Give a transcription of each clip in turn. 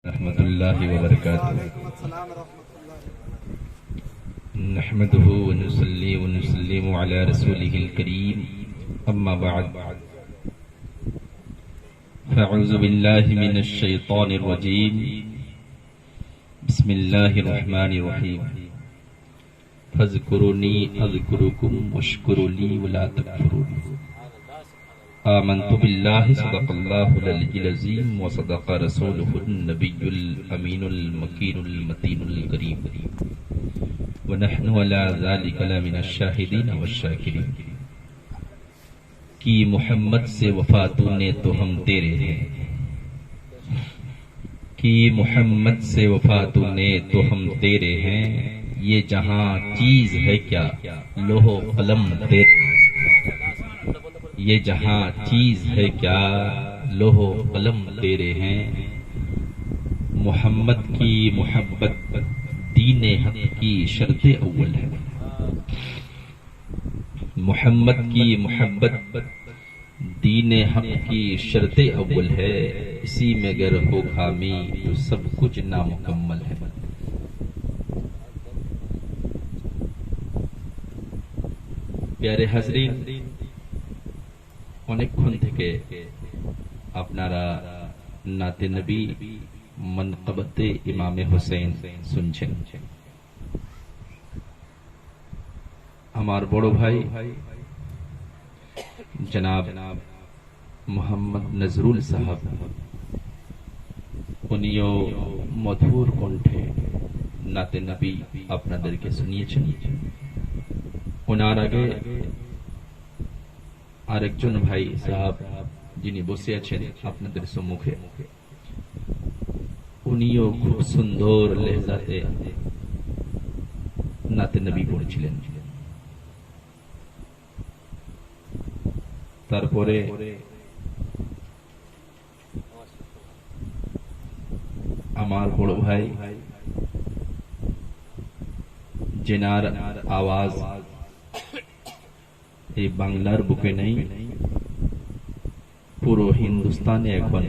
रहमतुल्लाहि व बरकातुहू नहमदुहु व नुसल्ली व नुसल्लिमु अला रसूलिहिल करीम अम्मा बअद फ़अऊज़ु बिल्लाहि मिनश शैतानिर रजीम बिस्मिल्लाहिर रहमानिर रहीम फ़ज़्कुरूनी अज़्कुरुकुम वश्कुरूली वला तकफुरून आमन्तु बिल्लाहि सदक़ल्लाहुल अलिय्युल अज़ीम व सदक़ रसूलुहुन नबियुल अमीनुल मकीनुल मतीनुल करीम व नहनु अला ज़ालिका लमिनश शाहिदीन वश्शाकिरीन कि मोहम्मद से वफ़ा तूने तो हम तेरे हैं, कि मोहम्मद से वफ़ा तूने तो हम तेरे हैं। ये जहां चीज है क्या लोहो कलम तेरे, ये जहां चीज है क्या लोहो कलम तेरे हैं। मोहम्मद की मोहब्बत दीने हक की शर्ते अव्वल है, मोहम्मद की मोहब्बत दीने हक की शर्ते अव्वल है। इसी में अगर हो खामी तो सब कुछ नामुकम्मल है। प्यारे हाजरीन, অনেকক্ষণ থেকে আপনারা নাতে নবী মনকবতে ইমামে হোসেন শুনছেন। আমার বড় ভাই জনাব মোহাম্মদ নজরুল সাহেব, উনিও মধুর কণ্ঠে নাতে নবী আপনাদেরকে শুনিয়েছেন। ওনার আগে আরেকজন ভাই সাহেব যিনি বসে আছেন আপনাদের সম্মুখে, উনিও খুব সুন্দর লেহজাতে নাতে নবী পড়ছিলেন। তারপরে আমার বড় ভাই জেনার আওয়াজ এই বাংলার বুকে নেই, পুরো হিন্দুস্তানে এখন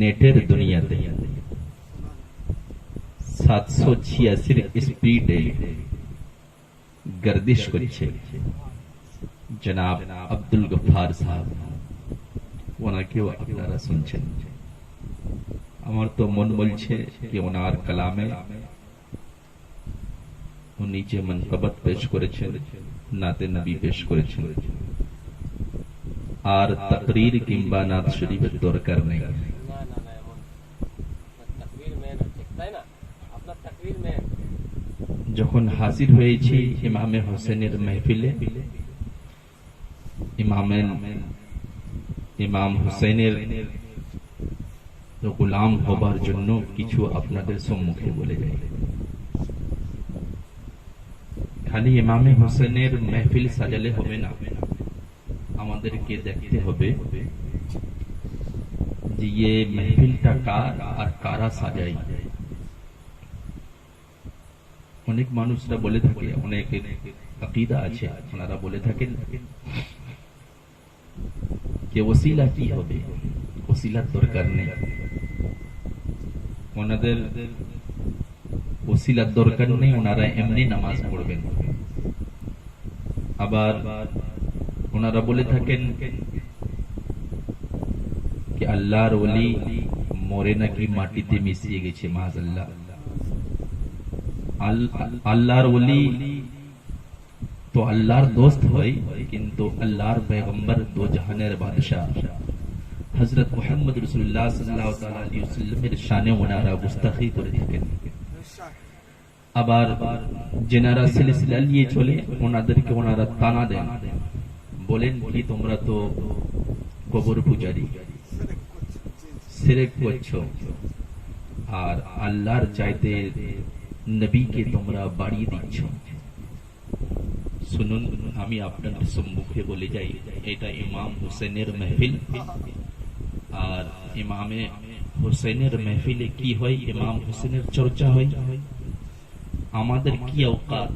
নেটের দুনিয়াতে 786 স্পিডে गर्दिश করছে জনাব আব্দুল গফফার সাহেব, ওনাকেও আপনারা শুনছেন। আমার তো মন বলছে যে ওনার কালামে উনি যে মনকবত পেশ করেছেন, নাতে নবী পেশ করেছেন, আর তাকরীর কিংবা নাত শরীফের দরকার নেই। যখন হাজির হয়েছি ইমামে হোসেনের মেহফিলে, ইমাম হোসেনের গোলাম হবার জন্য কিছু আপনাদের সম্মুখে বলে যাই। খালি ইমামে হোসেনের মেহফিল সাজালে হবে না, আমাদেরকে দেখতে হবে যে ये মেহফিলটা কার আর কারা সাজাই। অনেক মানুষরা বলে থাকে, অনেক আকীদা আছে, ওনারা বলে থাকেন যে ওসিলা কি হবে, ওসিলার দরকার নেই, ওনাদের ওসিলার দরকার নেই, ওনারা এমনি নামাজ পড়বেন। আবার ওনারা বলে থাকেন कि আল্লাহর ওলি মরে নাকি মাটিতে মিশিয়ে গেছে, মাআযাল্লাহ। আল্লাহর ওলি তো আল্লাহর দোস্ত হয়, কিন্তু আল্লাহর পয়গম্বর দো জাহানের বাদশাহ হযরত মুহাম্মদ রাসূলুল্লাহ সাল্লাল্লাহু তাআলা আলাইহি ওয়াসাল্লামের শানে ওনারা গুস্তাখি করে থাকেন। আবার যেনারা সিলসিলা নিয়ে চলে ওনাদেরকে ওনারা তানা দেন, বলেন কি তোমরা তো কবর পূজারী, শিরক করছো, আর আল্লাহর চাইতে নবীকে তোমরা বাড়িয়ে দিচ্ছ। শুনুন, আমি আপনাদের সম্মুখে বলে যাই, এটা ইমাম হোসেনের মেহফিল। আর ইমামে হোসেনের মেহফিলে কি হয়? ইমাম হোসেনের চর্চা হয়। আমাদের কি औकात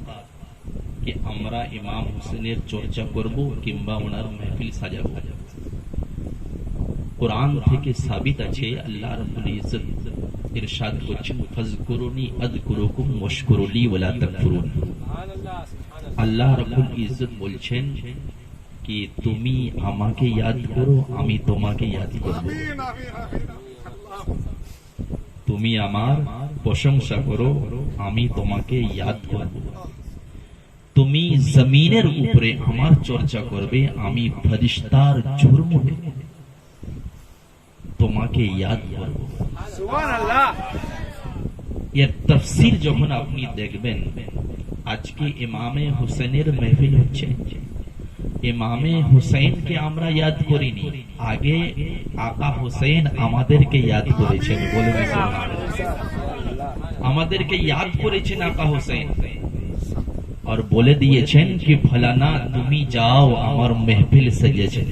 कि আমরা ইমাম হোসেনের চর্চা করব কিংবা ওনার মেহফিল সাজাবো? কোরআন থেকে সাবিত আছে আল্লাহ রাব্বুল ইজ্জত ইরশাদ করছেন ফাজকুরুনি আযকুরুকুম ওয়াশকুরুলি ওয়ালা তাকফুরুন। আল্লাহ রাব্বুল ইজ্জত বলছেন কি তুমি আমাকে ইয়াদ করো, আমি তোমাকে ইয়াদ করব। তুমি আমার প্রশংসা করো, আমি তোমাকে ইয়াদ করব। তুমি জমিনের উপরে আমার চর্চা করবে, আমি ফেরেশতার জুরমে তোমাকে ইয়াদ করব। সুবহানাল্লাহ। এর তাফসীর যখন আপনি দেখবেন, আজকে ইমামে হুসেনের মাহফিল হচ্ছে, ইমামে হুসেনকে আমরা ইয়াদ করিনি, আগে আকা হুসেন আমাদেরকে ইয়াদ করেছেন। বলুন আমাদেরকে ইয়াদ করেছেন আকা হুসেন, আর বলে দিয়েছেন কি ফলানা তুমি যাও, আমার মাহফিল সাজিয়েছে,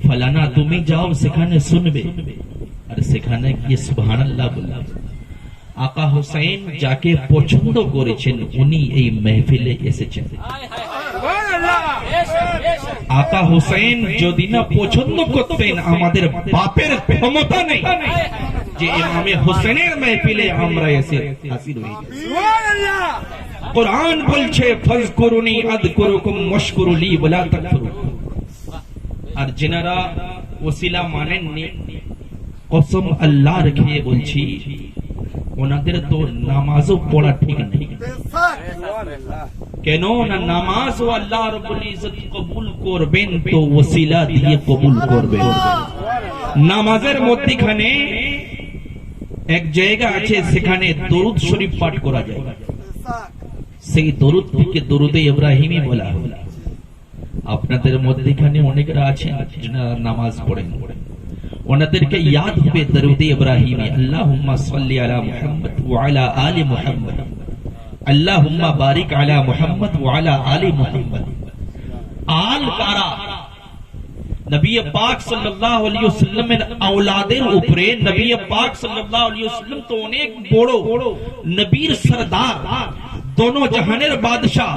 ফলানা তুমি যাও সেখানে শুনবে, আর সেখানে গিয়ে সুবহানাল্লাহ বলবে। আকা হুসেন যাকে পছন্দ করেছেন উনি এই মাহফিলে এসেছেন। আকা হুসেন যদি না পছন্দ করতেন, আমাদের বাপের ক্ষমতা নেই যে ইমামে হুসেনের মাহফিলে আমরা এসে হাজির হয়েছি। কোরআন বলছে ফাজকুরুনি আযকুরুকুম ওয়াশকুরুলি ওয়ালা তাকফুরুন। আর যারা ওসিলা মানেননি, কসম আল্লাহর খেয়ে বলছি ওনাদের তো নামাজও পড়া ঠিক নেই। কেন না নামাজ ও আল্লাহ রাব্বুল ইজ্জত কবুল করবেন তো ওসিলা দিয়ে কবুল করবেন। নামাজের মধ্যখানে এক জায়গা আছে, সেখানে দরুদ শরীফ পাঠ করা যায়, সেই দরুদ থেকে দরুদে ইব্রাহিমী বলা হয়। আপনাদের মধ্যখানে অনেকেরা আছেন যারা নামাজ পড়েন, ওনাদেরকে ইয়াদ হবে দরুদে ইব্রাহিমী, আল্লাহুম্মা সাল্লি আলা মুহাম্মদ ওয়া আলা আলি মুহাম্মদ, আল্লাহুম্মা বারিক আলা মুহাম্মদ ওয়া আলা আলি মুহাম্মদ। আল কারা নবী পাক সাল্লাল্লাহু আলাইহি ওয়াসাল্লামের আওলাদের উপরে, নবী পাক সাল্লাল্লাহু আলাইহি ওয়াসাল্লাম তো অনেক বড় নবীর সরদার, दोनों जहानेर बादशाह,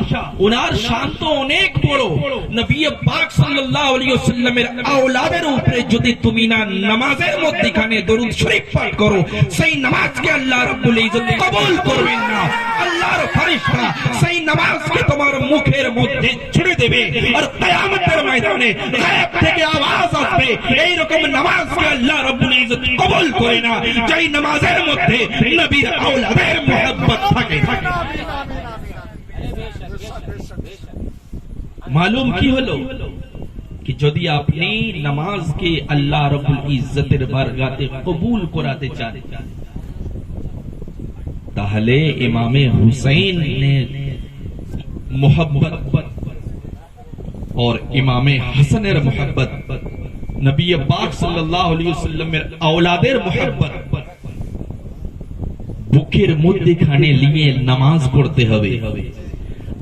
उनार शान तो अनेक बड़ो। नबी पाक सल्लल्लाहु अलैहि वसल्लमेर औलादेर उपरे यदि तुमी ना नामाजेर मध्यखाने दरूद शरीफ पाठ करो, सेई नामाजके अल्लाह रब्बुल इज्जत कबुल करबेन ना। अल्लाहर फरिश्ता सेई नामाजके तोमार मुखेर मধ্যে ছুড়ে দেবে, আর কিয়ামতের ময়দানে গায়েব থেকে আওয়াজ আসবে, এই রকম নামাজকে আল্লাহ রব্বুল ইজ্জত কবুল করে না যেই নামাজের মধ্যে নবীর औलाদের मोहब्बत থাকে। मालूम की हलो कि यदि अपनी नमाज के अल्लाह रब्बुल इज्जतेर बारगाते कबूल कराते चान, ताहले इमामे हुसैन ने मोहब्बत और इमामे हसनेर मोहब्बत, नबी पाक सल्लल्लाहु अलैहि वसल्लमेर औलादेर मोहब्बत बुकेर मध्यखाने लिए नामाज पढ़ते हबे।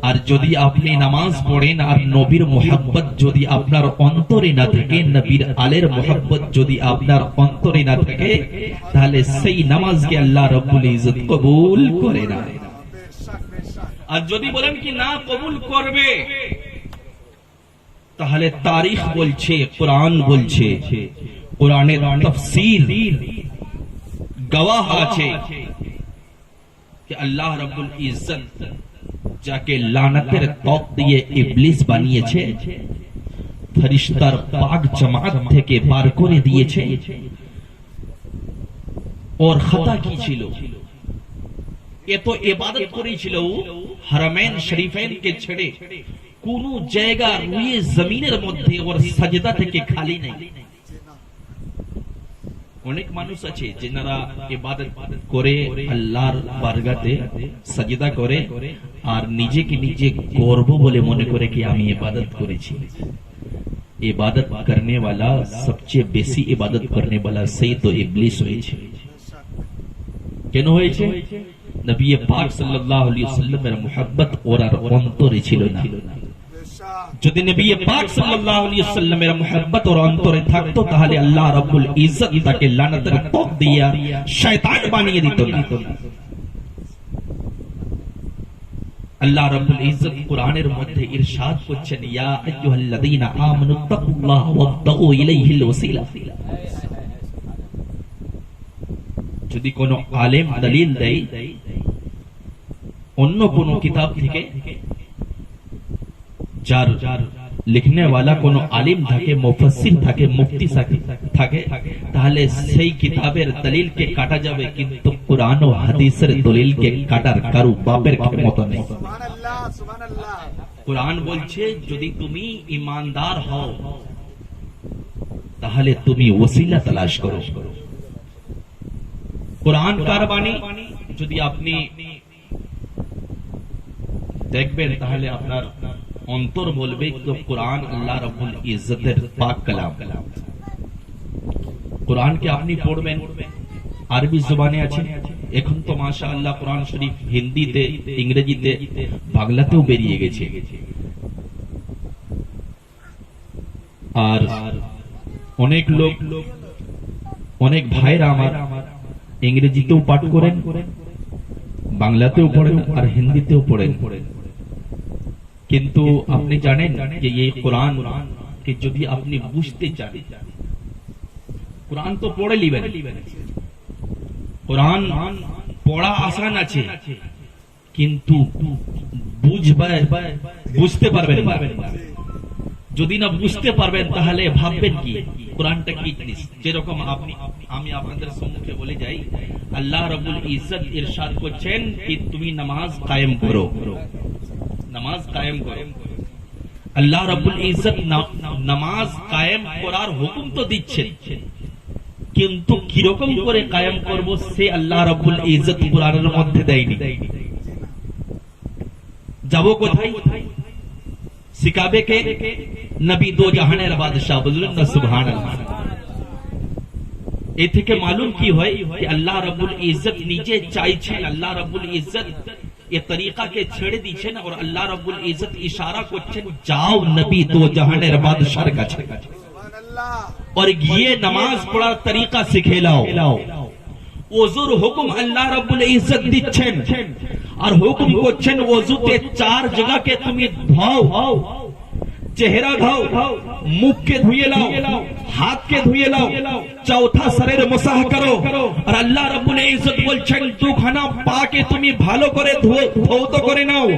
আর যদি আপনি নামাজ পড়েন আর নবীর মোহাব্বত যদি আপনার অন্তরে না থাকে, নবীর আলের মোহাব্বত যদি আপনার অন্তরে না থাকে, তাহলে সেই নামাজকে আল্লাহ রাব্বুল ইজ্জত কবুল করে না। আর যদি বলেন কি না কবুল করবে, তাহলে তারিখ বলছে, কোরআন বলছে, কোরআনের তাফসীর গওয়াহ আছে कि अल्लाह रब्बुल इज्जत যাকে লানাতের তক দিয়ে ইবলিস বানিয়েছে, ফেরেশতার পাক জামাত থেকে বার করে দিয়েছে। ওর খাতা কি ছিল? এত ইবাদত করেছিল হারামাইন শরীফাইনকে ছেড়ে, কোন জায়গা রুয়ে জমিনের মধ্যে ওর সাজদা থেকে খালি নেই। অনেক মানুষ আছে যারা ইবাদত করে আল্লাহর বারগাতে সাজদা করে আর নিজেকে নিজে গর্ব বলে মনে করে কি আমি ইবাদত করেছি। ইবাদত करने वाला সবচেয়ে বেশি ইবাদত करने वाला সেই তো ইবলিস হয়েছে। কেন হয়েছে? নবী পাক সাল্লাল্লাহু আলাইহি ওয়াসাল্লামের মুহাব্বত ওর অন্তরে ছিল না। যদি নবী পাক সাল্লাল্লাহু আলাইহি ওয়াসাল্লামের মুহাব্বত ওর অন্তরে থাকতো, তাহলে আল্লাহ রাব্বুল ইজ্জত তাকে লানাতের তক দিয়ে শয়তান বানিয়ে দিত না। আল্লাহ রাব্বুল ইজ্জত কোরআনের মধ্যে ইরশাদ করছেন, ইয়া আইয়ুহাল্লাযীনা আমানুত্তাকুল্লাহ ওয়াবতাগু ইলাইহিল ওয়াসিলা। যদি কোনো আলেম দলিল দেয় অন্য কোনো কিতাব থেকে, যার লিখনে वाला কোনো আলিম থাকে, মুফাসসির থাকে, মুফতি থাকে, তাহলে সেই কিতাবের দলিলকে কাটা যাবে, কিন্তু কুরআন ও হাদিসের দলিলকে কাটার কারো বাপের ক্ষমতা নেই। সুবহানাল্লাহ, সুবহানাল্লাহ। কুরআন বলছে যদি তুমি ঈমানদার হও তাহলে তুমি ওসিলা তালাশ করো। কুরআন কার বাণী যদি আপনি দেখবেন তাহলে আপনার অন্তর বলবে তো কুরআন আল্লাহ রাব্বুল ইজ্জতের পাক কালাম। কুরআনকে আপনি পড়বেন, আরবি জবানে আছে, এখন তো মাশাআল্লাহ কুরআন শরীফ হিন্দিতে, ইংরেজিতে, বাংলাতেও বেরিয়ে গেছে। আর অনেক লোক, অনেক ভাইরা আমার ইংরেজিতেও পাঠ করেন, বাংলাতেও পড়েন আর হিন্দিতেও পড়েন। কিন্তু আপনি জানেন যে এই কোরআন কে যদি আপনি বুঝতে চান, কোরআন তো পড়ে লিবেন, কোরআন পড়া আসান আছে, কিন্তু বুঝতে পারবেন না। যদি না বুঝতে পারবেন তাহলে ভাববেন কি কোরআনটা কি জিনিস। যেরকম আমি আপনাদের সম্মুখে বলে যাই, আল্লাহ রাব্বুল ইজ্জত ইরশাদ করছেন कि তুমি নামাজ কায়েম করো, নামাজ কায়েম করো। আল্লাহ রাব্বুল ইজ্জত নামাজ কায়েম করার হুকুম তো দিচ্ছেন, কিন্তু কিরকম করে কায়েম করব সে আল্লাহ রাব্বুল ইজ্জত কোরআনের মধ্যে দেয়নি। যাব কোথায়? শিখাবে কে? নবী দো জাহানের বাদশাহ, বললেন না সুবহানাল্লাহ। এ থেকে মালুম কি হয় कि আল্লাহ রাব্বুল ইজ্জত নিজে চাইছেন, আল্লাহ রাব্বুল ইজ্জত ये तरीका के छेड़े दीछेन और अल्लाह रब्बुल इज्जत इशारा করছেন যাও নবী দো জাহানের বাদশার কাছে और ये नमाज পড়ার তরিকা শিখে নাও। ওযুর হুকুম আল্লাহ রাব্বুল ইজ্জত দিচ্ছেন আর হুকুম করছেন ওযুতে চার জায়গাকে তুমি ধোও, চেহারা ধোও, মুখ के धुए लाओ, हाथ के धुए लाओ, चौथा शरीर मुसाह करो। और अल्लाह रब्बुल इज्जत বলছেন দুখানা পাকে তুমি ভালো করে ধৌত করে নাও,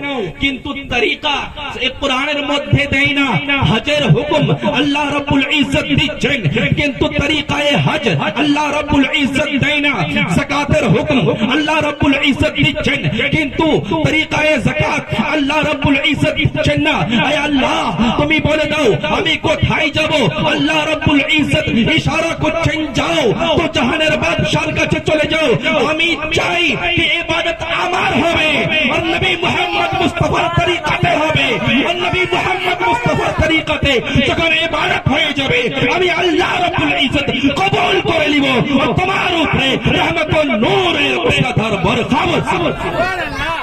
কিন্তু তরিকা এই কোরআনের মধ্যে দেয় না। হজের হুকুম আল্লাহ রাব্বুল ইজ্জত দিচ্ছেন, কিন্তু তরিকায়ে হজ আল্লাহ রাব্বুল ইজ্জত দেয় না। যাকাতের হুকুম আল্লাহ রাব্বুল ইজ্জত দিচ্ছেন, কিন্তু তরিকায়ে যাকাত আল্লাহ রাব্বুল ইজ্জত দিচ্ছেন না। আয় আল্লাহ তুমি বলে দাও আমি কোথায় যাব? আল্লাহ রাব্বুল ইজ্জত ইশারা করছেন যাও তো জাহানের বাদশার কাছে চলে যাও। আমি চাই যে ইবাদত আমার হবে আর নবী মুহাম্মদ মুস্তাফার তরিকাতে হবে। আর নবী মুহাম্মদ মুস্তাফার তরিকাতে যখন ইবাদত হয়ে যাবে আমি আল্লাহ রাব্বুল ইজ্জত কবুল করে নিব আর তোমার উপরে রহমতুল নূরের মুসাদ্দার বরখাবত। সুবহানাল্লাহ।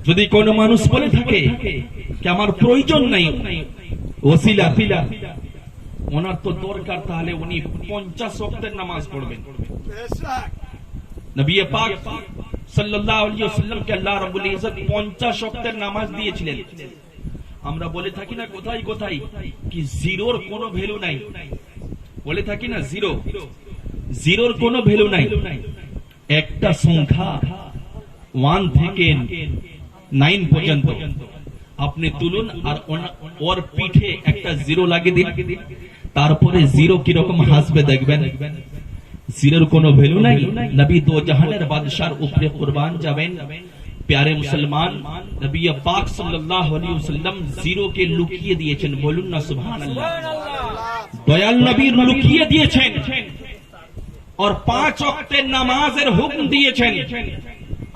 যদি কোন মানুষ বলে থাকে कि আমার প্রয়োজন নাই ওসিলা, ওনার তো দরকার, তাহলে উনি 50 ওয়াক্তের নামাজ পড়বেন। নবী পাক সাল্লাল্লাহু আলাইহি ওয়াসাল্লাম কে আল্লাহ রাব্বুল ইজ্জত 50 ওয়াক্তের নামাজ দিয়েছিলেন। আমরা বলে থাকি না কোথায় কোথায় কি জিরোর কোনো ভ্যালু নাই, বলে থাকি না জিরোর কোনো ভ্যালু নাই। একটা সংখ্যা 1 থেকে 9 পর্যন্ত আপনি তুলুন আর ওর পিঠে একটা জিরো লাগিয়ে দিন, তারপরে জিরো কি রকম হাসবে দেখবেন। জিরোর কোনো ভ্যালু নাই। নবী দো জাহানের বাদশার উপরে কুরবান যাবেন। প্যারে মুসলমান, নবী পাক সাল্লাল্লাহু আলাইহি ওয়াসাল্লাম জিরো কে লুকিয়ে দিয়েছেন, বলুন না সুবহানাল্লাহ। দয়াল নবী লুকিয়ে দিয়েছেন और 5 ওয়াক্তের নামাজের হুকুম দিয়েছেন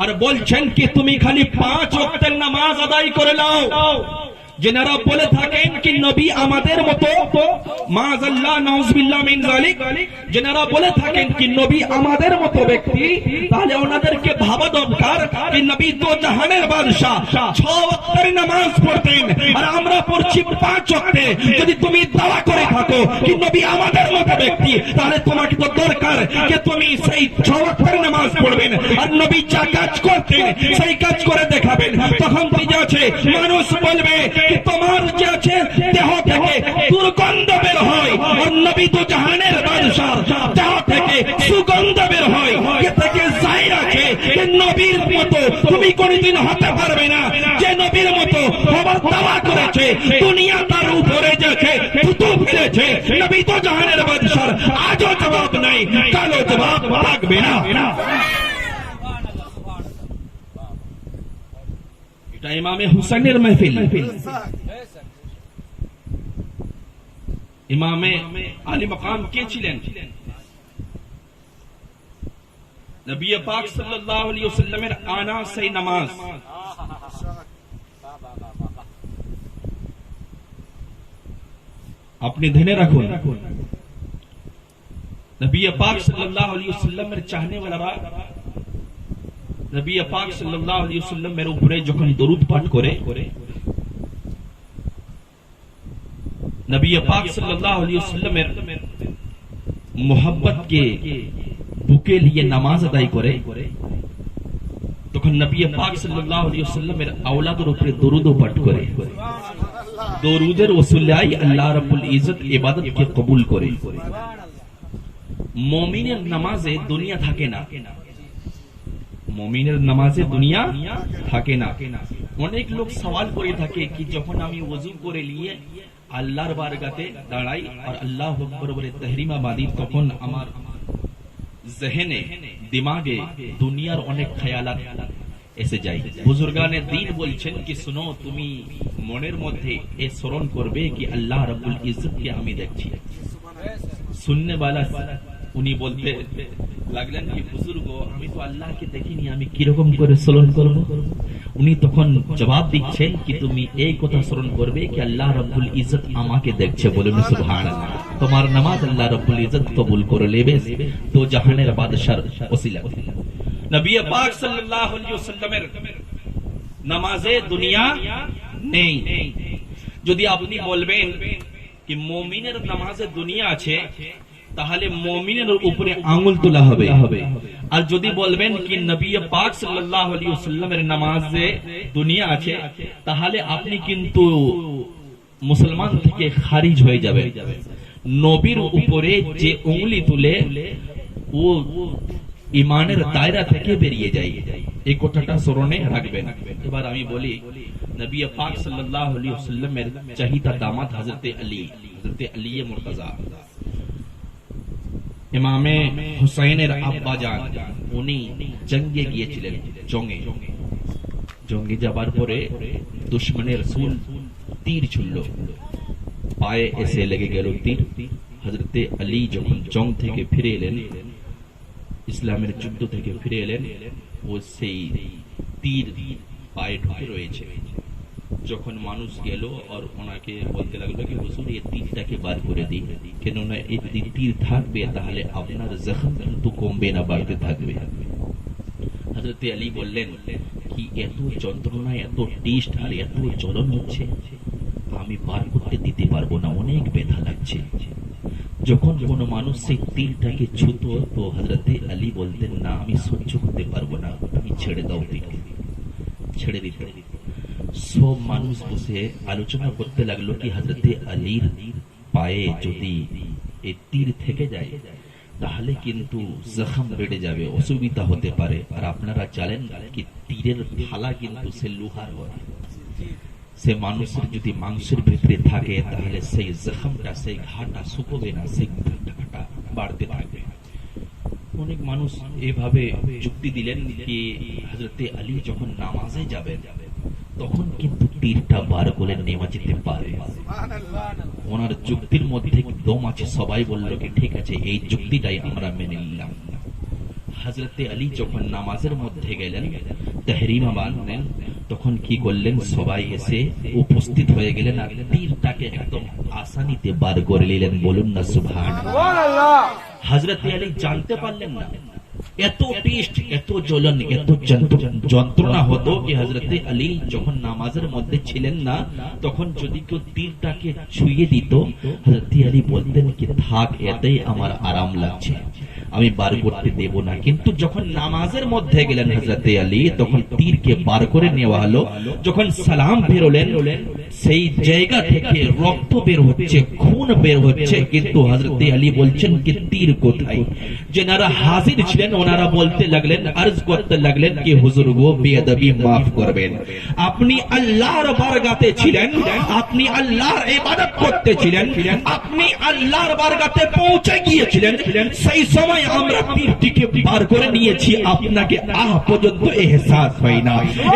আর বলছেন কি তুমি খালি 5 ওয়াক্তের নামাজ আদায় করে নাও। যেনারা বলে থাকেন কি নবী আমাদের মতো, মাআযাল্লাহ নাউযুবিল্লাহ মিন যালিক, যেনারা বলে থাকেন কি নবী আমাদের মতো ব্যক্তি, তাহলে ওনাদেরকে ভাবা দরকার কি নবী তো জাহানের বাদশা, 6 ওয়াক্তের নামাজ পড়তেন আর আমরা পড়ছি 5 ওয়াক্তে। যদি তুমি দাওয়া করে থাকো কি নবী আমাদের মতো ব্যক্তি, তাহলে তোমাকে তো দরকার যে তুমি সেই 6 ওয়াক্তের নামাজ পড়বেন আর নবী যা কাজ করতেন সেই কাজ করে দেখাবেন। তখন কি আছে মানুষ বলবে কি তোমার যে আছে দেহ থেকে দুর্গন্ধ বের হয় আর নবী তো জাহানের বাদশা, দেহ থেকে সুগন্ধ বের হয়। এ থেকে জাহির আছে যে নবীর মতো তুমি কোনদিন হতে পারবে না। যে নবীর মতো হবার দাওয়া করেছে দুনিয়া তার উপরে যাচ্ছে থুতু ফেলেছে, নবী তো জাহানের বাদশা, আজও জবাব নাই, কালো জবাব থাকবে না। এটা ইমামে হুসাইনের মাহফিল। ইমামে আলী মাকাম কে ছিলেন? নবী পাক সাল্লাল্লাহু আলাইহি ওয়াসাল্লামের আনা সেই নামাজ। আপনি ধ্যানে রাখুন, নবী পাক সাল্লাল্লাহু আলাইহি ওয়াসাল্লামের চাহনে ওয়ালারা নবী পাক সাল্লাল্লাহু আলাইহি ওয়াসাল্লামের উপরে যখন দরুদ পাঠ করে, নবী পাক সাল্লাল্লাহু আলাইহি ওয়াসাল্লামের মোহাব্বত কে বুকে নিয়ে নামাজ আদায় করে, তখন নবী পাক সাল্লাল্লাহু আলাইহি ওয়াসাল্লামের আওলাদের উপরে দরুদ পাঠ করে। দরুদের ওসিলায় আল্লাহ রাব্বুল ইজ্জত ইবাদতকে কবুল করে। মুমিনের নামাজে দুনিয়া থাকে না, মুমিনের নামাজে দুনিয়া থাকে না। অনেক লোক সওয়াল করে থাকে কি যখন আমি ওযু করে নিয়ে আল্লাহর বারগাতে দাঁড়াই আর আল্লাহু আকবার বলে তাহরিমা বাঁধি, তখন আমার জেহেনে দিমাগে দুনিয়ার অনেক খেয়ালাত এসে যায়। বুজুর্গানে দ্বীন বলছেন কি শুনো, তুমি মনের মধ্যে এ স্মরণ করবে কি আল্লাহ রাব্বুল ইজ্জতকে আমি দেখছি। শুননে वाला উনি বলতে লাগলেন কি বুজুর্গ আমি তো আল্লাহকে দেখিনি, আমি কি রকম করে স্মরণ করব? উনি তখন জবাব দিচ্ছেন কি তুমি এই কথা স্মরণ করবে কি আল্লাহ রাব্বুল ইজ্জত আমাকে দেখছে। বলুন সুবহানাল্লাহ। তোমার নামাজ আল্লাহ রাব্বুল ইজ্জত কবুল করে নেবে তো জাহানের বাদশার ওসিলা। নবী পাক সাল্লাল্লাহু আলাইহি ওয়াসাল্লামের নামাজে দুনিয়া নেই। যদি আপনি বলবেন কি মুমিনের নামাজে দুনিয়া আছে, তাহলে মুমিনের উপরে আঙ্গুল তোলা হবে। আর যদি বলবেন কি নবী পাক সাল্লাল্লাহু আলাইহি ওয়াসাল্লামের নামাজে দুনিয়া আছে, তাহলে আপনি কিন্তু মুসলমান থেকে খারিজ হয়ে যাবেন। নবীর উপরে যে উঙ্গলি তুলে ও ইমানের দায়রা থেকে বেরিয়ে যায়, এই কথাটা স্মরণে রাখবেন। এবার আমি বলি নবী পাক সাল্লাল্লাহু আলাইহি ওয়াসাল্লামের চাহিদা দামাত হযরতে আলী মুর্তজা, ইমামে হুসাইনের আব্বা জান, উনি জঙ্গে গিয়েছিলেন। জঙ্গে যাবার পরে দুশমনের রাসূল তীর ছুড়ল, পায়ে এসে লেগে গেল তীর। হযরতে আলী যখন জং থেকে ফিরে এলেন, ইসলামের যুদ্ধ থেকে ফিরে এলেন, ও সেই তীর পায়ে ঢুকে রয়েছে। যখন মানুষ গেল আর ওনাকে বলতে লাগলো কি হুজুর এই তীরটাকে বার করে দিই, কেননা এই তীর থাকবে তাহলে আপনার জখম কিন্তু কমবে না, বাড়তে থাকবে। হযরতে আলী বললেন কি এত যন্ত্রণা, এত টেস্ট আর এত জ্বলন হচ্ছে, আমি বার করতে দিতে পারবো না, অনেক ব্যথা লাগছে। যখন কোন মানুষ সেই তীরটাকে ছুতো তো হযরতে আলী বলতেন না আমি সহ্য করতে পারবো না, তুমি ছেড়ে দাও, তীরকে ছেড়ে দিতে। সব মানুষ বসে আলোচনা করতে লাগলো কি হযরতে আলীর পায়ে যদি এই তীর থেকে যায় তাহলে কিন্তু জখম বেড়ে যাবে, অসুবিধা হতে পারে। আর আপনারা জানেন কি তীরের ফালা কিন্তু সে লোহার হয়, সে মানুষের যদি মাংসের ভিতরে থাকে তাহলে সেই জখমটা, সেই ঘাটা শুকোবে না, সেই ঘাটা বাড়তে থাকবে। অনেক মানুষ এভাবে যুক্তি দিলেন কি হযরতে আলী যখন নামাজে যাবেন তখন কিন্তু তীরটা বার করে নেওয়া যেতে পারে। ওনার যুক্তির মধ্যে দম আছে, সবাই বলল কি ঠিক আছে এই যুক্তিটাই আমরা মেনে নিলাম। হযরতে আলী যখন নামাজের মধ্যে গেলেন, তাহরিমা বাঁধলেন, তখন কি করলেন, সবাই এসে উপস্থিত হয়ে গেলেন আর তীরটাকে একদম আসানিতে বার করে নিলেন। বলুন না সুবহানাল্লাহ। হযরত আলী জানতে পারলেন না, এত পিষ্ট, এত জ্বলন, এত যন্ত্রণা হতো কি হযরত আলী যখন নামাজের মধ্যে ছিলেন না, তখন যদি কেউ তীরটাকে ছুঁয়ে দিত, হযরত আলী বলতেন কি থাক, এতেই আমার আরাম লাগছে, আমি বার করতে দেব না। কিন্তু যখন নামাজের মধ্যে গেলেন হযরত আলী, তখন তীরকে বার করে নেওয়া হলো। যখন সালাম ফেরলেন, সেই জায়গা থেকে রক্ত বের হচ্ছে, খুন বের হচ্ছে, কিন্তু হযরত আলী বলছেন কি তীর কোথায়? যারা হাজির ছিলেন ওনারা বলতে লাগলেন, আরজ করতে লাগলেন কি হুজুর গো, বেয়াদবি মাফ করবেন, আপনি আল্লাহর বারগাতে ছিলেন, আপনি আল্লাহর ইবাদত করতেছিলেন, আপনি আল্লাহর বারগাতে পৌঁছে গিয়েছিলেন, সেই সময় আমরা তীরটিকে বার করে নিয়েছি, আপনাকে আহ পর্যন্ত এহসাস হয় না।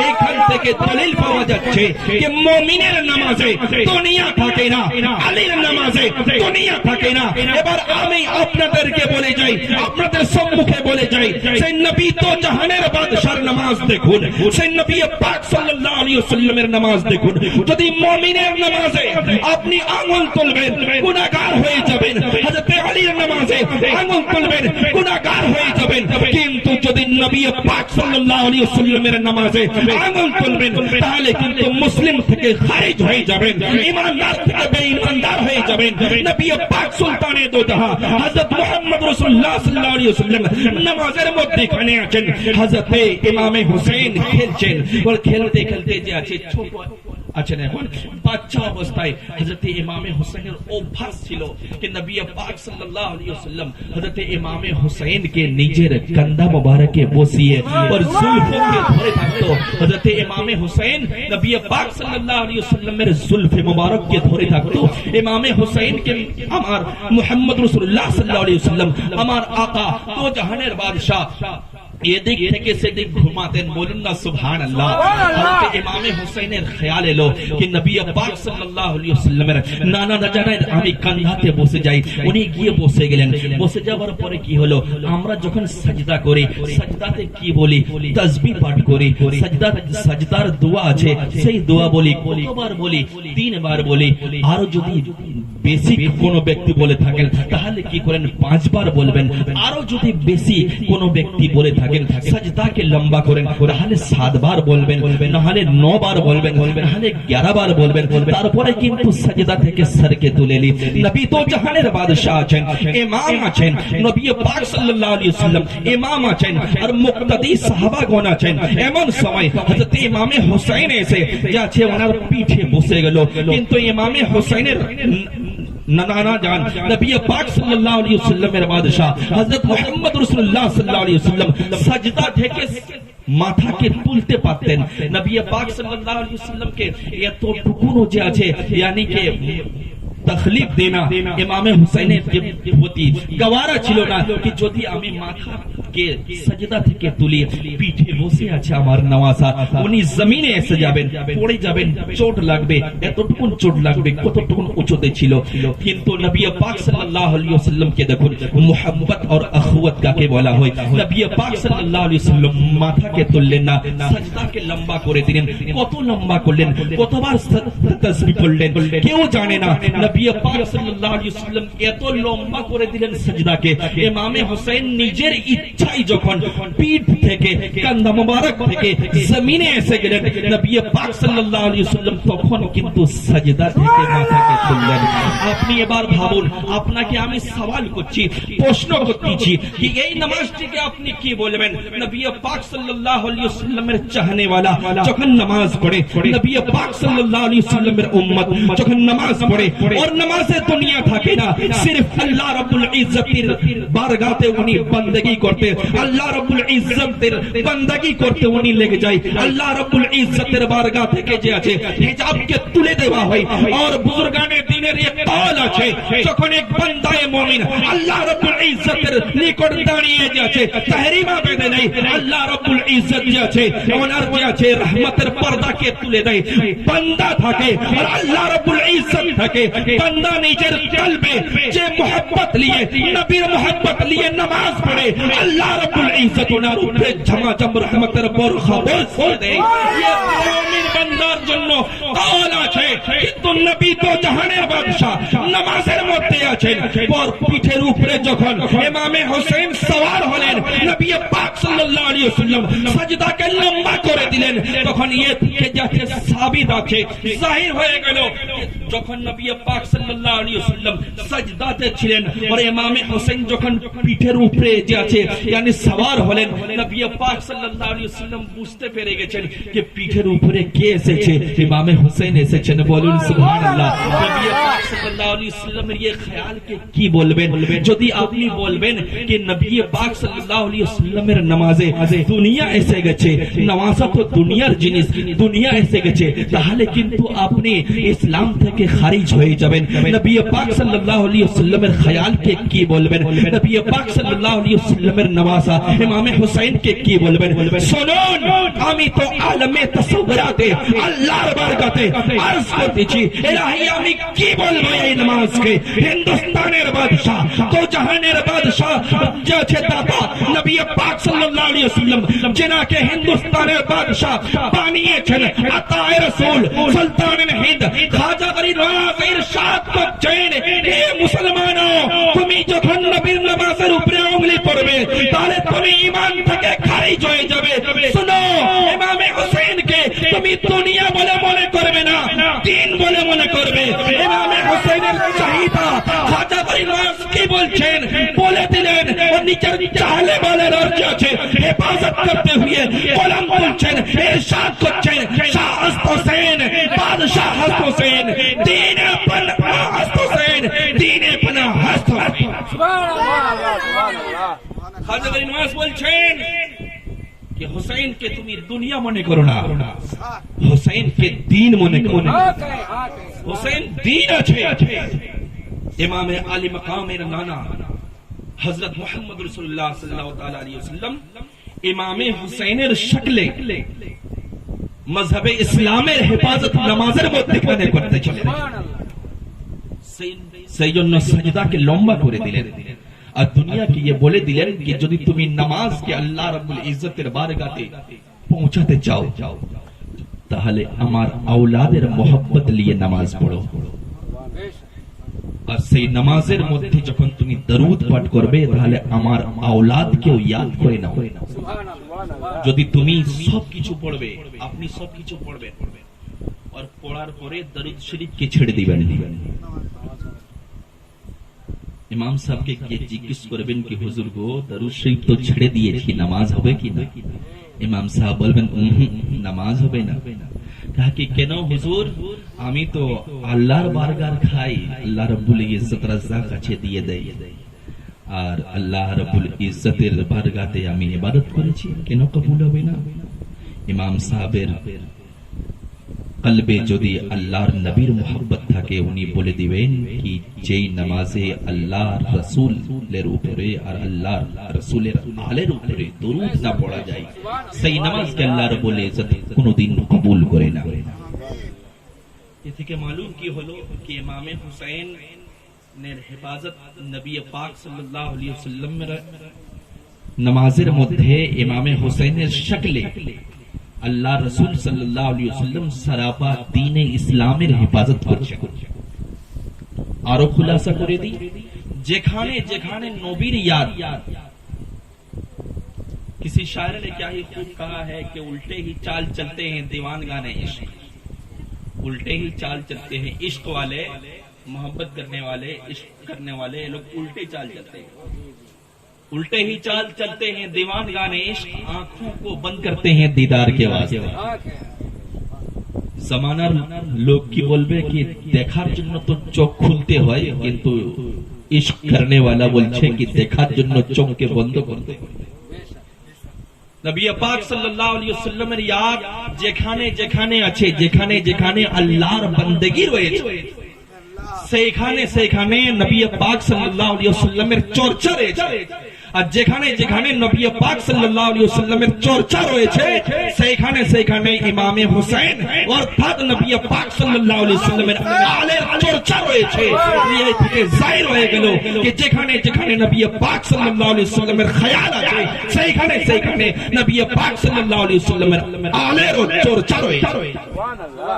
এখান থেকে দলিল পাওয়া যাচ্ছে যে মুমিনের নামাজে দুনিয়া থাকে না, আলীর নামাজে দুনিয়া থাকে না। এবার আমি আপনাদেরকে বলে যাই, আপনাদের সম্মুখে বলে যাই, সেই নবী তো জাহানের বাদশার নামাজ দেখুন, সেই নবী পাক সাল্লাল্লাহু আলাইহি ওয়াসাল্লামের নামাজ দেখুন। যদি মুমিনের নামাজে আপনি আঙ্গুল তুলবেন, গুনাহগার হয়ে যাবেন। হযরত আলীর নামাজে আঙ্গুল তুলবেন, গুনাহগার হয়ে যাবেন। কিন্তু যদি নবী পাক সাল্লাল্লাহু আলাইহি ওয়াসাল্লামের নামাজে আঙ্গুল তুলবেন, তাহলে কিন্তু মুসলিম থেকে খারিজ হয়ে যাবেন, ঈমানদার থেকে বেঈমানদার হয়ে যাবেন। নবী পাক সুলতানে দো জাহান হযরত মুহাম্মদ রাসূলুল্লাহ সাল্লাল্লাহু আলাইহি ওয়াসাল্লাম নামাজের মধ্যে এখানে আছেন, হযরত ইমামে হুসাইন খেলছেন, আর খেলতে খেলতে যে আছে ছোট আছেন, এখন বাচ্চা অবস্থায় হযরত ইমামে হুসাইনের অভ্যাস ছিল যে নবী পাক সাল্লাল্লাহু আলাইহি ওয়াসাল্লাম হযরত ইমামে হুসাইনকে নিজের কাঁধে মোবারকে বসিয়ে আর জুলফকে ধরে থাকতো। হযরত ইমামে হুসাইন নবী পাক সাল্লাল্লাহু আলাইহি ওয়াসাল্লামের জুলফে মোবারককে ধরে থাকতো। ইমামে হুসাইনকে আমার মুহাম্মদ রাসূলুল্লাহ সাল্লাল্লাহু আলাইহি ওয়াসাল্লাম, আমার আকা তো জাহানের বাদশা, এদিক থেকে সেদিক ঘুমাতেন। বলুন না সুবহানাল্লাহ। হযরত ইমামে হুসাইনের খেয়াল এলো কি নবী পাক সাল্লাল্লাহু আলাইহি ওয়াসাল্লামের নানা জানায় আমি কাঁধাতে বসে যাই। উনি গিয়ে বসে গেলেন। বসে যাওয়ার পরে কি হলো, আমরা যখন সাজদা করি, সাজদাতে কি বলি, তাসবিহ পাঠ করি, সাজদার দোয়া আছে, সেই দোয়া বলি। কতবার বলি? 3 বার বলি। আর যদি বেশি কোনো ব্যক্তি বলে থাকেন তাহলে কি করেন, 5 বার বলবেন। আরো যদি বেশি কোনো ব্যক্তি বলে থাকেন সাজদাকে লম্বা করেন, তাহলে 7 বার বলবেন, নাহলে 9 বার বলবেন, নাহলে 11 বার বলবেন। তারপরে কিন্তু সাজদা থেকে সরকে তুলে নি। নবী তো জাহানের বাদশা আছেন, ইমাম আছেন, নবী পাক সাল্লাল্লাহু আলাইহি ওয়াসাল্লাম ইমাম আছেন, আর মুক্তাদি সাহাবাগণ আছেন। এমন সময় হযরত ইমামে হুসাইন এসে যাচ্ছে, ওনার পিঠে বসে গেল। কিন্তু ইমামে হুসাইনের নানা জান নবী পাক সাল্লাল্লাহু আলাইহি ওয়াসাল্লামের বাদশা হযরত মুহাম্মদ রাসূলুল্লাহ সাল্লাল্লাহু আলাইহি ওয়াসাল্লাম সাজদা থেকে মাথাকে তুলতে পারতেন। নবী পাক সাল্লাল্লাহু আলাইহি ওয়াসাল্লামকে এতটুকুনো যে আছে, यानी कि तकलीफ देना इमामे हुसैনের প্রতি গওয়ারা ছিল না কি যদি আমি মাথাকে সাজদা থেকে তুলি, পিঠে বসে আছে আমার নওয়াজা, উনি জমিনে এসে যাবেন, পড়ে যাবেন, চোট লাগবে। এতটুকু চোট লাগবে, কতটুকু উচ্চতে ছিল। কিন্তু নবী পাক সাল্লাল্লাহু আলাইহি ওয়াসাল্লামকে দেখুন, মুহাব্বত আর আখওয়াত কাকে বলা হয়। নবী পাক সাল্লাল্লাহু আলাইহি ওয়াসাল্লাম মাথাকে তুললেন না, সাজদাকে লম্বা করে দিলেন। কত লম্বা করলেন, কতবার তাসবিহ পড়লেন কেউ জানে না। নবী পাক সাল্লাল্লাহু আলাইহি ওয়াসাল্লাম এত লম্বা করে দিলেন সাজদাকে, ইমামে হুসাইন নিজের ইচ্ছায় যখন পিঠ থেকে কাঁধা মোবারক থেকে জমিনে এসে গেলেন, নবী পাক সাল্লাল্লাহু আলাইহি ওয়াসাল্লাম তখন কিন্তু সাজদা থেকে মাথাকে তুললেন। আপনি এবার ভাবুন, আপনাকে আমি সওয়াল করছি, প্রশ্ন করতেছি কি এই নামাজটিকে আপনি কি বলবেন? নবী পাক সাল্লাল্লাহু আলাইহি ওয়াসাল্লামের চাহনে वाला যখন নামাজ পড়ে, নবী পাক সাল্লাল্লাহু আলাইহি ওয়াসাল্লামের উম্মত যখন নামাজ পড়ে, और नमाज़े दुनिया থাকে না, सिर्फ अल्लाह रब्बुल इज्जतेर बारगाते उनी बंदगी करते, अल्लाह रब्बुल इज्जतेर बंदगी करते उनी लेगे যায়। अल्लाह रब्बुल इज्जतेर बारगाह থেকে যে আছে হিজাবকে তুলে দেওয়া হয়। और বুজুর্গানে দ্বীনের এক কওল আছে, যখন এক বান্দায়ে মুমিন আল্লাহ রব্বুল ইজ্জতের নিকট দাঁড়িয়ে যে আছে তাহরিমা বেঁধে নেয়, আল্লাহ রব্বুল ইজ্জত যে আছে ওনার যে আছে রহমতের পর্দাকে তুলে দেয়। বান্দা থাকে আর আল্লাহ রব্বুল ইজ্জত থাকে। बंदा निजर कल्बे जे मोहब्बत लिए, नबीर मोहब्बत लिए नमाज पढ़े, अल्लाह रब्बुल इज्जत उनार ऊपर झमाझम रहमतेर बरखा बरस दे। ये কাল আছে, কিন্তু নবী তো জাহানের বাদশা নামাজের মধ্যে আছেন। পর পিঠের উপরে যখন ইমামে হোসেন সওয়ার হলেন, নবী পাক সাল্লাল্লাহু আলাইহি ওয়াসাল্লাম সাজদাকে লম্বা করে দিলেন। তখন ইয়ে থেকে যাতে সাবিত আছে, জাহির হয়ে গেল যখন নবী পাক সাল্লাল্লাহু আলাইহি ওয়াসাল্লাম সাজদাতে ছিলেন আর ইমামে হোসেন যখন পিঠের উপরে যে আছে yani সওয়ার হলেন, নবী পাক সাল্লাল্লাহু আলাইহি ওয়াসাল্লাম বুঝতে পেরে গেছেন যে পিঠের উপরে কে এসেছে, ইমামে হোসেন এসেছেন। বলুন সুবহানাল্লাহ। নবী পাক সাল্লাল্লাহু আলাইহি ওয়াসাল্লামের এই খেয়ালকে কি বলবেন? যদি আপনি বলবেন যে নবী পাক সাল্লাল্লাহু আলাইহি ওয়াসাল্লামের নামাজে দুনিয়া এসে গেছে, নামাজ তো দুনিয়ার জিনিস, দুনিয়া এসে গেছে, তাহলে কিন্তু আপনি ইসলাম থেকে খারিজ হয়ে যাবেন। নবী পাক সাল্লাল্লাহু আলাইহি ওয়াসাল্লামের খেয়ালকে কি বলবেন? নবী পাক সাল্লাল্লাহু আলাইহি ওয়াসাল্লামের নওয়াজা ইমামে হুসাইনকে কি বলবেন? শুনুন, আমি তো আলমে তাসাউরাতে আল্লাহর বারকাতে আরজ করতেছি, ইলাহি আমি কি বলবো এই নামাজকে? হিন্দুস্তানের বাদশা, তো জাহানের বাদশা যে আছে দাতা নবী পাক সাল্লাল্লাহু আলাইহি ওয়াসাল্লাম जिनाके हिंदुस्ताনের বাদশা বানিয়েছেন, আতায়ে রাসূল সুলতানুল হিন্দ খাজা গরিব নওয়াজ ইরশাদ করছেন, হে মুসলমানো, তুমি যখন নবীর নামাজের উপরে আঙ্গুলি পড়বে তাহলে তুমি ঈমান থেকে খারিজ হয়ে যাবে। শুনো, ইমামে হোসেনকে তুমি দুনিয়া বলে মনে করবে না, দ্বীন বলে মনে করবে। ইমামে হোসেনের চাহিদা খাজা গরিব নওয়াজ কি বলছেন বলে দিলেন, ও নিজের চাহলে বলার অর্থ আছে হেফাজত করতে हुए কলম বলছেন, ইরশাদ করছেন, শাহ হস্ত হোসেন বাদশাহ হস্ত হোসেন দ্বীন পনা হস্ত হোসেন দ্বীন পনা হস্ত হোসেন। সুবহানাল্লাহ। খাজা গরিব নওয়াজ বলছেন कि हुसैन के तुम दुनिया मने करो ना, हुसैन के दीन मने करो ना। हुसैन दीन আছে। इमाम आली मकाम नाना हजरत मोहम्मद रसूलुल्लाह सल्लल्लाहु ताला अलैहि वसल्लम इमामे हुसैনের শকলে মযহবে ইসলামের হেফাজত নামাজের মধ্যে মনে করতে ছিলেন। সেই জন্য সাজদাকে লম্বা করে দিলেন আর দুনিয়াকে ये বলে দিলেন कि যদি তুমি নামাজকে আল্লাহ রাব্বুল ইজ্জতের বারগাতে পৌঁছাতে চাও তাহলে আমার আওলাদের mohabbat নিয়ে নামাজ পড়ো। আর সেই নামাজের মধ্যে যখন তুমি দরুদ পাঠ করবে তাহলে আমার আওলাদকেও ইয়াদ করে নাও। যদি তুমি সবকিছু পড়বে, আপনি সবকিছু পড়বেন আর পড়ার পরে দরুদ শরীফকে ছেড়ে দিবেন, ইমাম সাহেবকে গিয়ে জিজ্ঞেস করবেন কি হুজুর গো দরুদ শরীফ তো ছেড়ে দিয়েছি, নামাজ হবে কি না? ইমাম সাহেব বলবেন নামাজ হবে না। कहा कि কেন হুজুর, আমি তো আল্লাহর বারগার খাই, আল্লাহ রাব্বুল ইজ্জত রাজ্জাক কাছে দিয়ে দেই আর আল্লাহ রাব্বুল ইজ্জতের বারগাতে আমি ইবাদত করেছি, কেন কবুল হবে না? ইমাম সাহেবের কলবে যদি আল্লাহর নবীর মোহাব্বত থাকে উনি বলে দিবেন কি যেই নামাজে আল্লাহর রাসূলের উপরে আর আল্লাহর রাসূলের আলের উপরে দরুদ না পড়া যায় সেই নামাজকে আল্লাহ রাব্বুল ইজ্জত কোনোদিন কবুল করে না। এ থেকে মালুম কি হলো কি ইমামে হুসাইন এর হেফাজত নবী পাক সাল্লাল্লাহু আলাইহি ওয়াসাল্লামের নামাজের মধ্যে ইমামে হুসাইনের শকলে আল্লাহ রাসূল সাল্লাল্লাহু আলাইহি ওয়াসাল্লাম সারাপা দ্বীনে ইসলামের হেফাজত করছেন। আরো খুলাসা করে দিই, যেখানে যেখানে নবীর याद, किसी शायर ने क्या ही खूब कहा है कि उल्टे ही चाल चलते हैं दीवान गाने इश्क, उल्टे ही चाल चलते हैं इश्क वाले, मोहब्बत करने वाले, इश्क करने वाले लोग उल्टे चाल चलते हैं, उल्टे ही चाल चलते हैं दीवान गाने इश्क, आंखों को बंद करते हैं दीदार के वास्ते। जमानार लोग की बोलबे कि देखार जন্য তো চোখ খুলতে হয়, কিন্তু ইশক करने वाला বলছে কি দেখার জন্য চোখকে বন্ধ করতে হয়। নবী পাক সাল্লাল্লাহু আলাইহি ওয়াসাল্লামের याद যেখানে যেখানে আছে, যেখানে যেখানে আল্লাহর বান্দেগি রয়েছে সেখানে সেখানে নবী পাক সাল্লাল্লাহু আলাইহি ওয়াসাল্লামের চর্চা রয়েছে। আর যেখানে যেখানে নবী পাক সাল্লাল্লাহু আলাইহি ওয়াসাল্লামের চর্চা রয়েছে সেখানে সেখানে ইমামে হুসাইন অর্থাৎ নবী পাক সাল্লাল্লাহু আলাইহি ওয়াসাল্লামের আলের চর্চা রয়েছে। এই থেকে জাহির হয়ে গেল যে যেখানে যেখানে নবী পাক সাল্লাল্লাহু আলাইহি ওয়াসাল্লামের খেয়াল আছে সেখানে সেখানে নবী পাক সাল্লাল্লাহু আলাইহি ওয়াসাল্লামের আলের চর্চা রয়েছে। সুবহানাল্লাহ।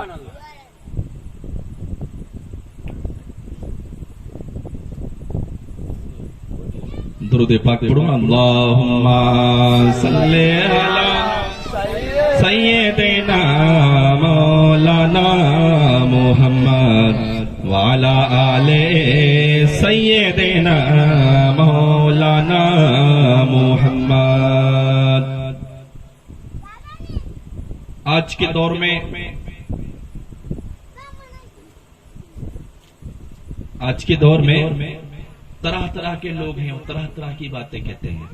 दुरूद पाक पढ़ो। अल्लाहुम्मा सल्ले अला सय्यिदिना मौलाना मुहम्मद व अला आले सय्यिदिना मौलाना मुहम्मद। आज के दौर में तरह तरह के लोग हैं और तरह तरह की बातें कहते हैं।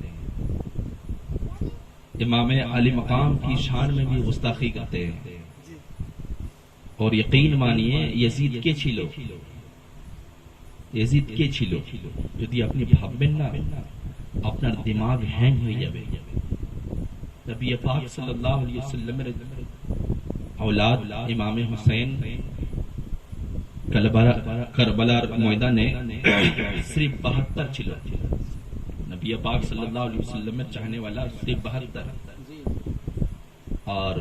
इमाम अली मकाम की शान में भी गुस्ताखी करते हैं। और यकीन मानिए यजीद के छिलो यदि अपनी भाबें ना अपना दिमाग हैंग हो जाए। नबी पाक सल्लल्लाहु अलैहि वसल्लम औलाद इमाम हुसैन करबला मैदाने सिर्फ 72 छिलो। नबी पाक सल्लल्लाहु अलैहि वसल्लम में चाहने वाला सिर्फ 72 और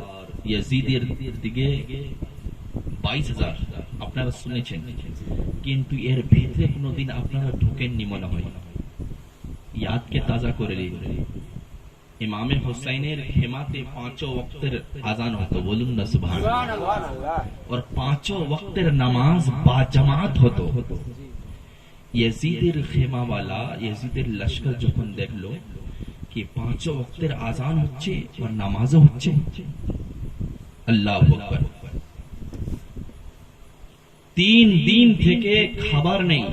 यजीद दिगे 22,000 আপনারা শুনেছেন। কিন্তু এর ভিতরে কোনোদিন আপনারা ঢোকেননি মনে হয়। ইয়াদকে তাজা করে নিন। ইমামে হুসাইনের খেমাতে 5 ওয়াক্তের আযান হতো, বলুন না সুবহানাল্লাহ। और 5 ওয়াক্তের নামাজ বাজামাত হতো। यजीदेर खेमा वाला यजीदेर लश्कर যখন দেখলো कि 5 ওয়াক্তের আযান হচ্ছে और নামাজও হচ্ছে, আল্লাহু আকবার। 3 দিন থেকে খাবার নেই,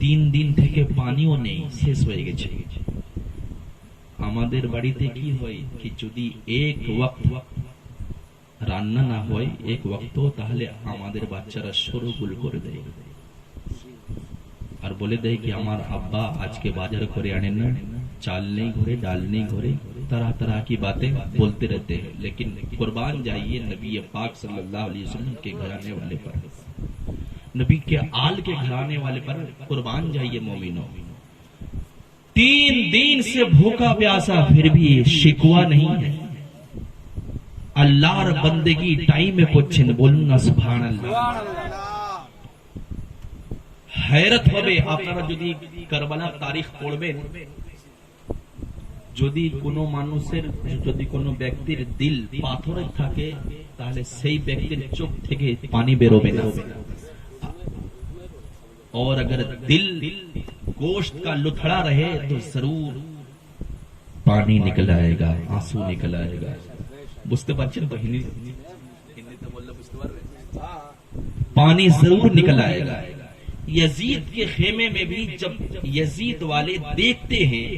3 দিন থেকে পানিও নেই, শেষ হয়ে গেছে। আমাদের বাড়িতে কি হয় कि যদি এক ওয়াক্ত রান্না না হয় এক ওয়াক্ত, তাহলে আমাদের বাচ্চারা শোরগোল করে দেয় और बोले दे कि हमार अब्बा आज के बाजार करे आने ना, चाल नहीं घोरे, दाल नहीं घोरे, तरह तरह की बातें बोलते रहते हैं। लेकिन कुर्बान जाइए नबी पाक सल्लल्लाहु अलैहि वसल्लम के घराने वाले पर, नबी के आल के घराने वाले पर कुर्बान जाइए मोमिनो। 3 दिन से भूखा प्यासा फिर भी शिकवा नहीं है। अल्लाहर बंदगी टाइम में করছেন, বলুন না সুবহানাল্লাহ। हैरत হবে আপনারা যদি কারবালার তারিখ পড়বেন, যদি কোনো মানুষের যদি কোনো ব্যক্তির দিল পাথরের থাকে তাহলে সেই ব্যক্তির চোখ থেকে পানি বেরোবে না। और अगर दिल गोश्त का लुथड़ा रहे तो जरूर पानी निकल आएगा, आंसू निकल आएगा। বুঝতে পারছেন তো? হিন্দিতে বললে বুঝতে পারবে। पानी जरूर निकल आएगा। यजीद के खेमे में भी जब यजीद वाले देखते हैं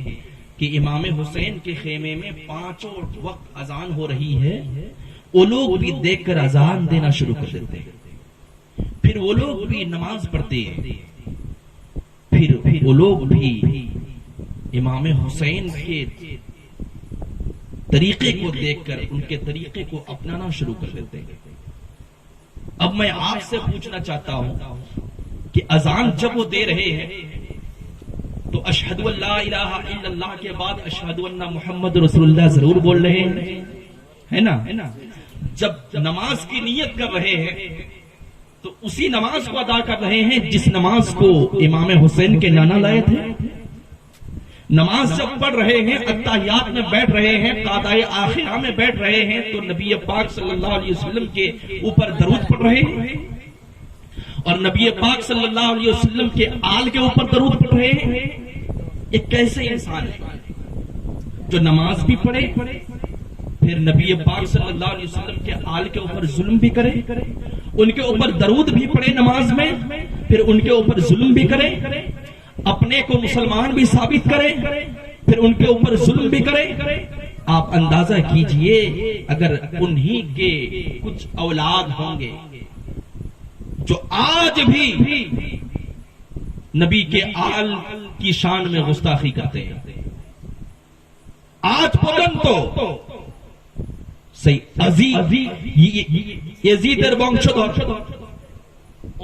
कि इमाम हुसैन के खेमे में 5 वक्त अजान हो रही है, वो लोग भी देखकर अजान देना शुरू कर देते हैं। फिर वो लोग भी नमाज पढ़ते हैं। फिर वो लोग भी इमाम हुसैन के तरीके को देखकर उनके तरीके को अपनाना शुरू कर देते हैं। अब मैं आपसे पूछना चाहता हूं कि अजान जब वो दे रहे हैं तो अशहदु अल्ला इलाहा इल्लल्लाह के बाद अशहदु अन्ना मुहम्मद रसूलुल्लाह जरूर बोल रहे हैं, है ना? जब नमाज की नियत कर रहे हैं तो उसी नमाज को अदा कर रहे हैं जिस नमाज को इमाम हुसैन के नाना लाए थे। नमाज जब पढ़ रहे हैं, अत्ताहियात में बैठ रहे हैं, कादाए आखिरा में बैठ रहे हैं, तो नबी पाक सल्लल्लाहु अलैहि वसल्लम के ऊपर दरूद पढ़ रहे हैं और नबी पाक सल्लल्लाहु अलैहि वसल्लम के आल के ऊपर दरूद पढ़ रहे हैं। ये कैसे इंसान है जो नमाज भी पढ़े, फिर नबी पाक सल्लल्लाहु अलैहि वसल्लम के आल के ऊपर जुल्म भी करे, उनके ऊपर दरूद भी पढ़े नमाज में, फिर उनके ऊपर जुल्म भी करे, अपने को मुसलमान भी साबित करे, फिर उनके ऊपर जुल्म भी करे। आप अंदाजा कीजिए अगर उन्हीं के कुछ औलाद होंगे जो आज भी नबी के आल की शान में गुस्ताखी करते हैं, आज पर्यंत সেই यजीদের বংশধর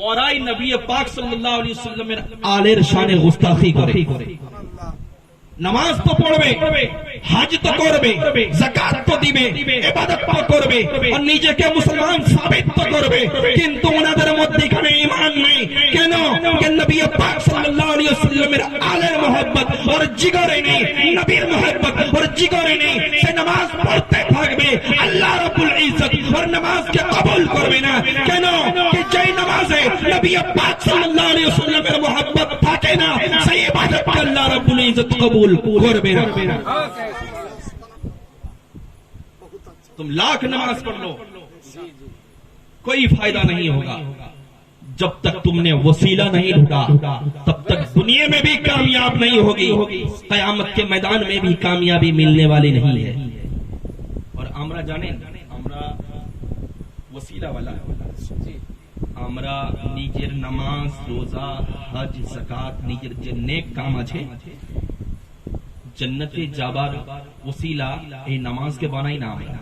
ওরাই নবী পাক সাল্লাল্লাহু আলাইহি ওয়াসাল্লামের আলের শানে গুস্তাখি করে। নামাজ তো পড়বে, হজ তো করবে, যাকাত তো দিবে, ইবাদত তো করবে, আর নিজেকে মুসলমান সাবিত তো করবে, কিন্তু ওনাদের মধ্যে এখানে ঈমান নেই। কেন? কেন নবী পাক সাল্লাল্লাহু আলাইহি ওয়াসাল্লামের আলের mohabbat और जिगरे নেই, নবীর mohabbat और जिगरे নেই। সে নামাজ পড়তে থাকবে, আল্লাহ রাব্বুল ইজ্জত और নামাজকে কবুল করবে না। কেন? कि যে নামাজে নবী পাক সাল্লাল্লাহু আলাইহি ওয়াসাল্লামের mohabbat থাকে না, সেই ইবাদত আল্লাহ রাব্বুল ইজ্জত কবুল করবে না। तुम लाख नमाज पढ़ लो, कोई फायदा नहीं होगा। जब तक तुमने वसीला नहीं ढूंढा, तब तक दुनिया में भी कामयाब नहीं होगी, कयामत के मैदान में भी कामयाबी मिलने वाली नहीं है। और আমরা জানেন, আমরা वसीला वाला, আমরা নিজের নামাজ, রোজা, হজ, যাকাত, নিজের যে নেক কাম আছে, जन्नते जाबार वसीला এই নামাজকে বানাই না। আমরা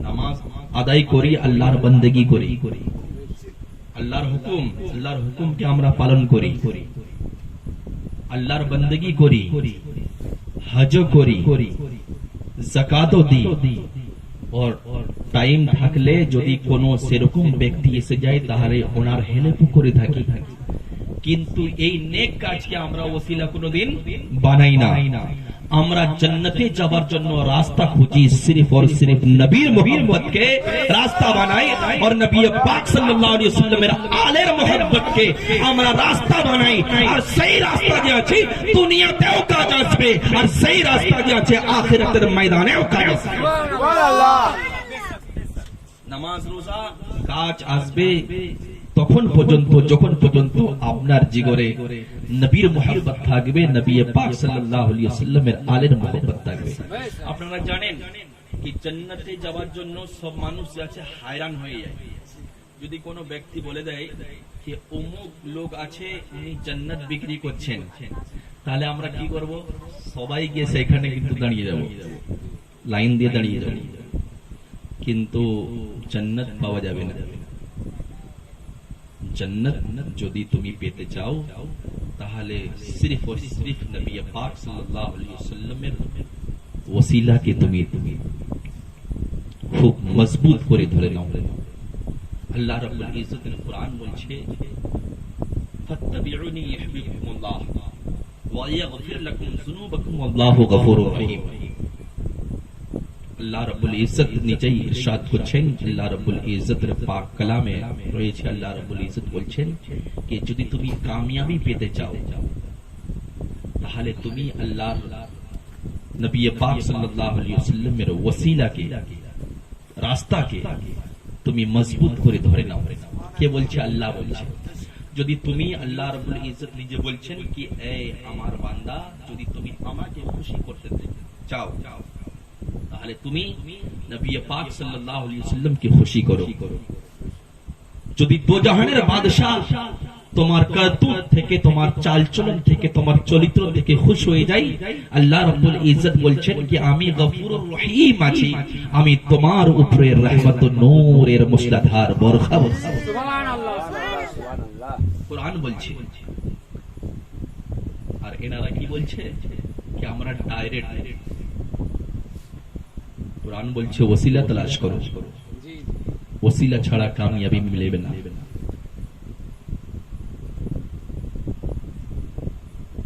নামাজ আদায় করি, আল্লাহর বندگی করি, আল্লাহর হুকুমকে আমরা পালন করি, আল্লাহর বندگی করি, হজ করি, যাকাতও দিই। और টাইম থাকলে যদি কোনো সেরকম ব্যক্তি এসে যায় তাহলে ওনার হেল্প করে থাকি। কিন্তু এই নেক কাজকে আমরা ওসিলা কোনোদিন বানাই না। আমরা জান্নাতে যাবার জন্য রাস্তা খুঁজি, সির্ফ और सिर्फ নবীর mohabbat কে রাস্তা বানাই, और নবী পাক সাল্লাল্লাহু আলাইহি ওয়াসাল্লামের আলের mohabbat কে আমরা রাস্তা বানাই। আর সেই রাস্তা যে আছে দুনিয়াতেও কাজ আসবে, আর সেই রাস্তা যে আছে আখিরাতের ময়দানেও কাজ আসবে। সুবহানাল্লাহ। নামাজ, রোজা কাজ আসবে তখন পর্যন্ত যখন পর্যন্ত আপনার জিগরে নবীর mohabbat থাকবে, নবী পাক সাল্লাল্লাহু আলাইহি ওয়াসাল্লামের আলের mohabbat থাকবে। আপনারা জানেন কি জান্নাতে যাওয়ার জন্য সব মানুষ আছে হায়রান হয়ে যায়। যদি কোনো ব্যক্তি বলে দেয় যে অমুক লোক আছে উনি জান্নাত বিক্রি করছেন, তাহলে আমরা কি করব? সবাই গিয়ে সেখানে কিন্তু দাঁড়িয়ে যাব, লাইন দিয়ে দাঁড়িয়ে যাব, কিন্তু জান্নাত পাওয়া যাবে না। জান্নাত যদি তুমি পেতে চাও তাহলে সির্ফ और सिर्फ নবী পাক সাল্লাল্লাহু আলাইহি ওয়াসাল্লামের ওসিলাকে তুমি খুব মজবুত করে ধরে নাও। আল্লাহ রাব্বুল ইজ্জত কোরআন বলছে, ফাত্তাবিউনি ইউহিব্বুকুমুল্লাহ ওয়া ইয়াগফির লাকুম যুনুবাকুম ওয়াল্লাহু গফুরুর রহিম। আল্লাহ রাব্বুল ইজ্জত নিজেই ইরশাদ করছেন, আল্লাহ রাব্বুল ইজ্জতের পাক কালামে রয়েছে, আল্লাহ রাব্বুল ইজ্জত বলছেন যে যদি তুমি কামিয়াবি পেতে চাও তাহলে তুমি আল্লাহর নবী পাক সাল্লাল্লাহু আলাইহি ওয়াসাল্লামের ওসিলাকে, রাস্তাকে তুমি মজবুত করে ধরে নাও। কে বলছে? আল্লাহ বলছে। যদি তুমি, আল্লাহ রাব্বুল ইজ্জত নিজে বলছেন কি এই আমার বান্দা, যদি তুমি আমাকে খুশি করতে চাও তাহলে তুমি নবী পাক সাল্লাল্লাহু আলাইহি ওয়াসাল্লামকে খুশি করো। যদি দোজাহানের বাদশা তোমার করতুত থেকে, তোমার চালচলন থেকে, তোমার চরিত্র থেকে খুশ হয়ে যায়, আল্লাহ রাব্বুল ইজ্জত বলছেন কি আমি গফুরুর রহিম আছি, আমি তোমার উপরে রহমত ও নূরের মুসলাধার বরখা বর্ষাবো। সুবহানাল্লাহ, সুবহানাল্লাহ। কুরআন বলছে। আর এনারা কি বলছে কি আমরা ডাইরেক্ট, কুরআন বলছে ওসিলা তালাশ করো, ওসিলা ছাড়া কামিয়াবি মিলবে না।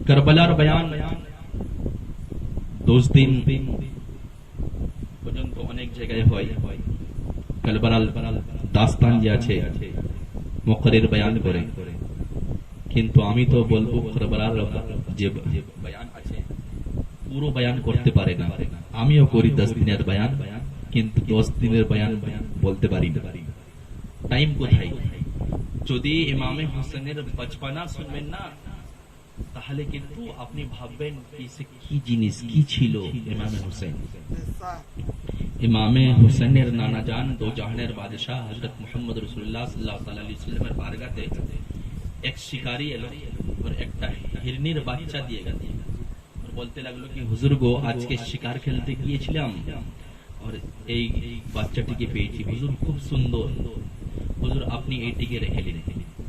কারবালার বয়ান 10 দিন পর্যন্ত অনেক জায়গায় হয়। কারবালার দাস্তান যে আছে মুকরির বয়ান করে, কিন্তু আমি তো বলবো কারবালার যে বয়ান আছে পুরো বয়ান করতে পারে না। আমিও করি 10 দিনের বয়ান, কিন্তু 10 দিনের বয়ান বলতে পারি না। টাইম কোথায়? যদি ইমামে হোসেনের বচপনা শুনবেন না তাহলে কিন্তু আপনি ভাববেন কি জিনিস, কি ছিল ইমামে হোসেন। ইমামে হোসেনের নানা জান দো জাহানের বাদশাহ হযরত মুহাম্মদ রাসূলুল্লাহ সাল্লাল্লাহু আলাইহি ওয়াসাল্লামের বারগাতে এক শিকারী এলো আর একটা হিরনির বাচ্চা দিয়ে গেল। বলতে লাগলো কি হুজুর গো, আজকে শিকার খেলতে গিয়েছিলাম আর এই বাচ্চাটিকে পেয়েছি, হুজুর খুব সুন্দর, হুজুর আপনি এইটিকে রেখে নিন,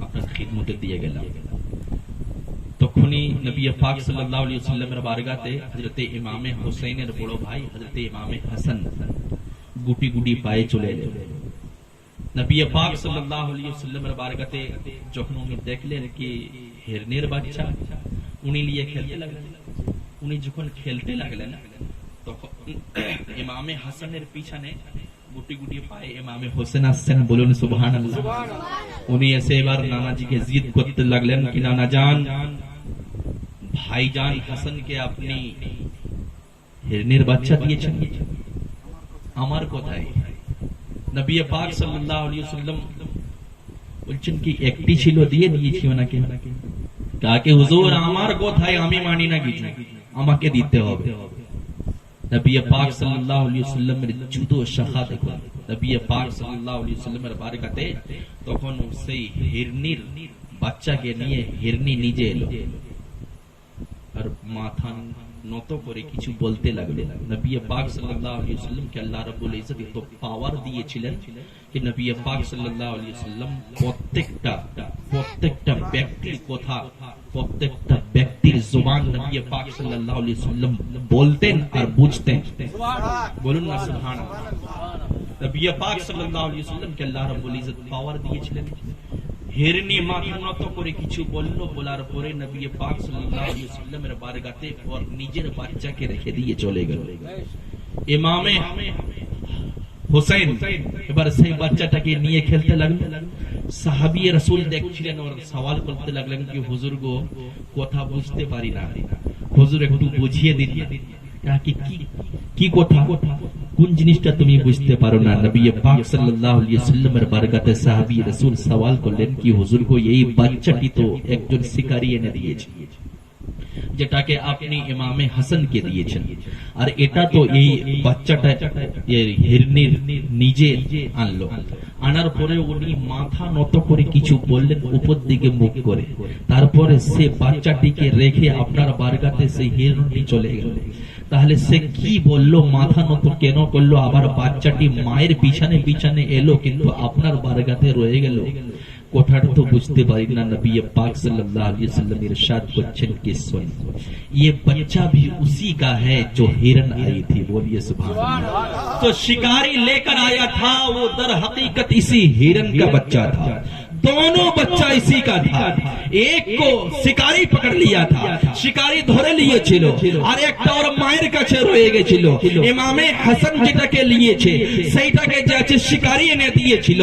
আপনার খিদমতে দিয়ে গেলাম। তো তখনই নবী পাক সাল্লাল্লাহু আলাইহি ওয়াসাল্লামের বারগাতে হযরতে ইমামে হুসাইনের বড় ভাই হযরতে ইমামে হাসান গুটি গুটি পায়ে চলে এলেন। নবী পাক সাল্লাল্লাহু আলাইহি ওয়াসাল্লামের বারগাতে যখন উনি দেখলেন কি হিরনের বাচ্চা, উনি নিয়ে খেলতে লাগলেন। উনি যখন খেলতে লাগলেন তখন ইমামে হাসানের পিছনে গুটি গুটি পায়ে ইমামে হোসেন আসছেন। বলুন সুবহানাল্লাহ। উনি এসে এবার নানাজিকে জিদ করতে লাগলেন কি নানা জান, ভাইজান হাসানকে আপনি হিরনের বাচ্চা দিয়েছেন, আমার কোথায়? নবী পাক সাল্লাল্লাহু আলাইহি ওয়াসাল্লাম বলছেন কি একটি ছিল, দিয়ে দিয়েছি ওনাকে। কাকে হুজুর আমার কোথায়, আমি মানি না কিছু, আমাকে দিতে হবে। নবী পাক সাল্লাল্লাহু আলাইহি ওয়াসাল্লামের জুদো শাখা দেখুন। নবী পাক সাল্লাল্লাহু আলাইহি ওয়াসাল্লামের বারগাতে তখন সেই হিরনির বাচ্চাকে নিয়ে হিরনি নিজে এলো আর মাথা নত করে কিছু বলতে লাগলো। নবী পাক সাল্লাল্লাহু আলাইহি ওয়াসাল্লামকে আল্লাহ রাব্বুল ইজ্জত এত পাওয়ার দিয়েছিলেন कि नबी पाक सल्लल्लाहु अलैहि वसल्लम প্রত্যেকটা ব্যক্তির কথা, প্রত্যেকটা ব্যক্তির জবান নবী পাক সাল্লাল্লাহু আলাইহি वसल्लम বলতেন আর বুঝতেন। বলুন না সুবহানাল্লাহ। নবী পাক সাল্লাল্লাহু আলাইহি वसल्लम কে আল্লাহ রাব্বুল ইজ্জত পাওয়ার দিয়েছিলেন। হিরনি মাথা নত করে কিছু বলল, বলার পরে নবী পাক সাল্লাল্লাহু আলাইহি वसल्लम এর বারগাতে ওর নিজের বাচ্চাকে রেখে দিয়ে চলে গেল। ইমামে হুসাইন এবার সেই বাচ্চাটাকে নিয়ে খেলতে লাগলেন। সাহাবী রাসূল দেখছিলেন আর সওয়াল করতে লাগলেন কি হুজুর গো কথা বুঝতে পারি না, হুজুর একটু বুঝিয়ে দিন কি কথা, কোন জিনিসটা তুমি বুঝতে পারো না? নবী পাক সাল্লাল্লাহু আলাইহি ওয়াসাল্লামের বারগাতে সাহাবী রাসূল সওয়াল করলেন কি হুজুর গো এই বাচ্চাটি তো একজন শিকারী এনে দিয়েছে, যেটাকে আপনি ইমামে হাসানকে দিয়েছেন, আর এটা তো এই বাচ্চাটা হিরনির নিজে আনলো। আনার পরে উনি মাথা নত করে কিছু বললেন উপর দিকে মুখ করে, তারপরে সে বাচ্চাটিকে রেখে আপনার বারগাতে সেই হিরনটি চলে গেল। তাহলে সে কি বললো, মাথা নত কেন করলো, আবার বাচ্চাটি মায়ের পিছনে পিছনে এলো কিন্তু আপনার বারগাতে রয়ে গেল, কথাটা তো বুঝতে পারি না। नबी पाक सल्लल्लाहु अलैहि वसल्लम इरशाद करছেন कि सुन ये बच्चा भी उसी का है जो हिरन आई थी। बोलिए सुभान अल्लाह। तो शिकारी लेकर आया था वो दर हकीकत इसी हिरन का बच्चा था। दोनों बच्चा इसी का था। एक को शिकारी पकड़ लिया था, शिकारी ধরে নিয়েছিল, আর একটা ওর মায়ের কাছে রয়ে গেছিল। ইমামে হাসান যেটাকে নিয়েছে সেইটাকে যে আছে শিকারী এনে দিয়েছিল,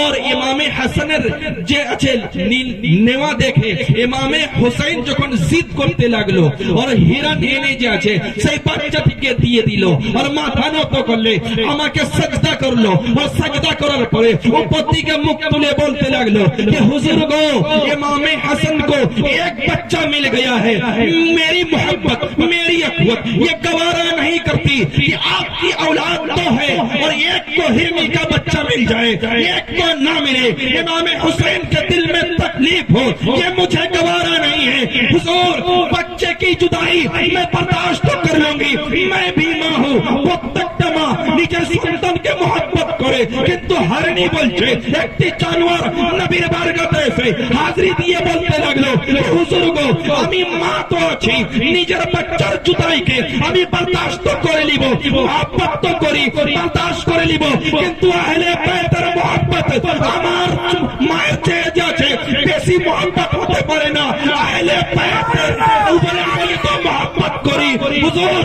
আর ইমামে হাসানের যে আছে নেওয়া দেখে ইমামে হুসাইন যখন জিদ করতে লাগলো আর হিরন এনে যে আছে সেই বাচ্চাটিকে দিয়ে দিল আর মাথা নত করলে আমাকে সাজদা করলো, আর সাজদা করার পরে উপর দিকে মুখ তুলে বলতে লাগলো कि हुजूर को इमाम हसन को एक बच्चा मिल गया है, मेरी मोहब्बत मेरी अखवत ये गवारा नहीं करती कि आपकी औलाद तो है और एक को हिरनी का बच्चा मिल जाए, एक को ना मिले। इमाम हुसैन के दिल में तकलीफ हो ये मुझे गवारा नहीं है। हुजूर बच्चे की जुदाई मैं बर्दाश्त तो कर लूंगी, मैं भी माँ हूँ, प्रत्येकটা মা নিজের সন্তানকে मोहब्बत করে, কিন্তু হারনি বলছে একটি জানোয়ার নবীর বারগাতে এসে হাজিরি দিয়ে বলতে লাগলো হুজুর গো আমি মা তো আছি, নিজের বাচ্চার জুতাইকে আমি বরদাশত করে নিব, মোহাব্বত তো করি বরদাশত করে নিব, কিন্তু আহলে বাইতের মোহাব্বত আমার মায়ের চেয়ে যাচ্ছে বেশি মোহাব্বত হতে পারে না। আহলে বাইতের উপরে আমি তো মোহাব্বত করি, হুজুর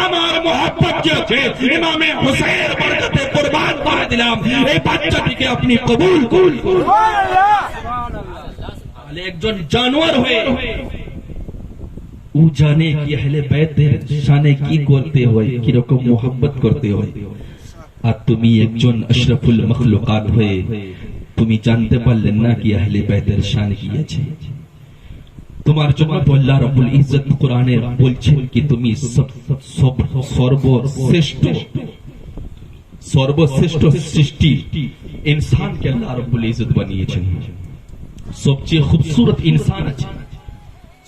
আমার মোহাব্বত যাচ্ছে ইমামে হুসাইনের বারগাতে কুরবান করে দিলাম, এই বাচ্চাটিকে আপনি কবুল করুন। একজন জানোয়ার হয়ে ও জানে কি আহলে বাইতের শানে কি করতে হয়, কি রকম মোহাব্বত করতে হয়, আর তুমি একজন আশরাফুল মখলুকাত হয়ে তুমি জানতে পারলেন না কি আহলে বাইতের শান কি আছে। তোমার জন্য তো আল্লাহ রাব্বুল ইজ্জত কোরআনে বলছেন কি তুমি সর্বশ্রেষ্ঠ সৃষ্টি ইনসানকে আল্লাহ রাব্বুল ইজ্জত বানিয়েছেন। সবচেয়ে খুবসুরত ইনসান আছে,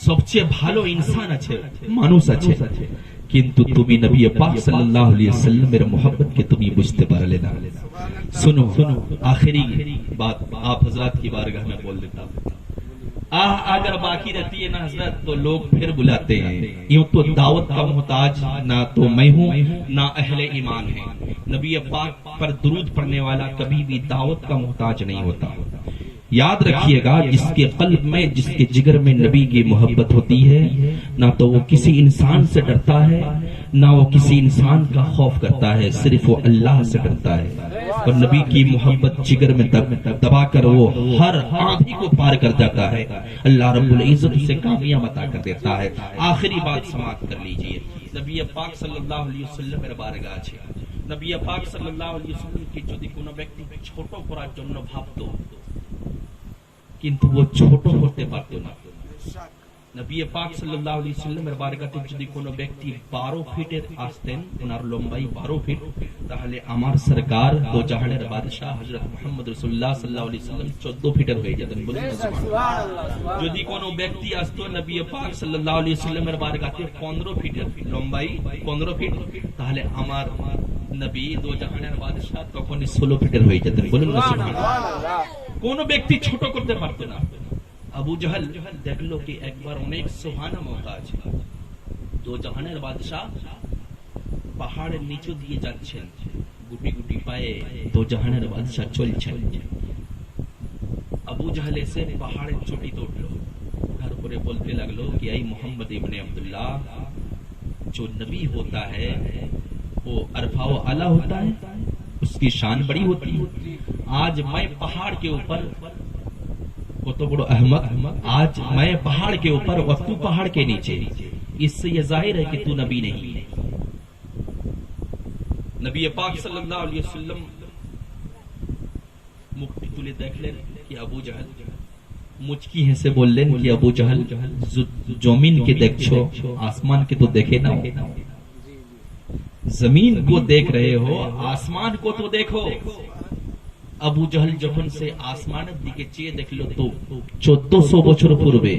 সবচেয়ে ভালো ইনসান আছে, মানুষ আছে, কিন্তু তুমি নবী পাক সাল্লাল্লাহু আলাইহি ওয়াসাল্লামের मोहब्बत তুমি বুঝতে পারলে না। सुनो आखिरी बात आप हजरात की बारगाह में बोल देता हूं। अगर बाकी रहती है ना हजरत तो लोग फिर बुलाते हैं। यूं तो दावत का मोहताज ना तो मैं हूँ ना अहले ईमान है। नबी पाक पर दुरूद पढ़ने वाला कभी भी दावत का मोहताज नहीं होता। याद रखिएगा, जिसके कल्ब में, जिसके जिगर में नबी की मोहब्बत होती है, ना तो वो किसी इंसान से डरता है, ना वो किसी इंसान का खौफ करता है, सिर्फ वो अल्लाह से डरता है। और नबी की मोहब्बत जिगर में दबाकर वो हर आंधी को पार कर जाता है। अल्लाह रब्बुल इज्जत उसे कामयाब अता कर देता है। आखिरी बात समाप्त कर लीजिए। नबी पाक सल्लल्लाहु अलैहि वसल्लम এর বারগাহ আছে। নবী পাক সাল্লাল্লাহু আলাইহি ওয়াসাল্লামকে যদি কোনো ব্যক্তি ছোট করার জন্য ভাবতো, কিন্তু ও ছোট করতে পারতো না। নবী পাক সাল্লাল্লাহু আলাইহি ওয়াসাল্লামের বারগাতে যদি কোনো ব্যক্তি 12 ফিটের আসতেন, ওনার লম্বাই 12 ফিট, তাহলে আমার সরকার দো জাহানের বাদশাহ হযরত মুহাম্মদ রাসূলুল্লাহ সাল্লাল্লাহু আলাইহি ওয়াসাল্লাম 14 ফিটের হয়ে যেতেন। বলুন সুবহানাল্লাহ। যদি কোনো ব্যক্তি আসতো নবী পাক সাল্লাল্লাহু আলাইহি ওয়াসাল্লামের বারগাতে 15 ফিটের লম্বাই, 15 ফিট, তাহলে আমার নবী দো জাহানের বাদশাহ তখন 16 ফিটের হয়ে যেতেন। বলুন সুবহানাল্লাহ। কোনো ব্যক্তি ছোট করতে পারতো না। আবু জাহল দেখলো কি একবার অনেক সুহানা মৌকা আছে, দো জাহানের বাদশাহ পাহাড়ের নিচু দিয়ে যাচ্ছেন, গুটি গুটি পায়ে দো জাহানের বাদশাহ চলছেন। আবু জাহল এসে পাহাড়ের চটিতে উঠলো, তারপরে বলতে লাগলো कि आई मोहम्मद इब्ने अब्दुल्लाह, जो नबी होता है वो अरफा व आला होता है, उसकी शान बड़ी होती है। आज मैं पहाड़ के ऊपर, तो बड़ो अहमद, आज मैं पहाड़ के ऊपर और तू पहाड़ के नीचे, इससे यह जाहिर है कि तू नबी नहीं है। नबी पाक सल्लल्लाहु अलैहि वसल्लम मुक्ति तुले देखलेन कि अबू जहल मुचकी है से बोललेन कि अबू जहल जमीन के देखो, आसमान के तो देखे ना, जमीन को देख रहे हो, आसमान को तो देखो। আবু জাহল যখন সে আসমানের দিকে চেয়ে দেখলো তো 1400 বছর পূর্বে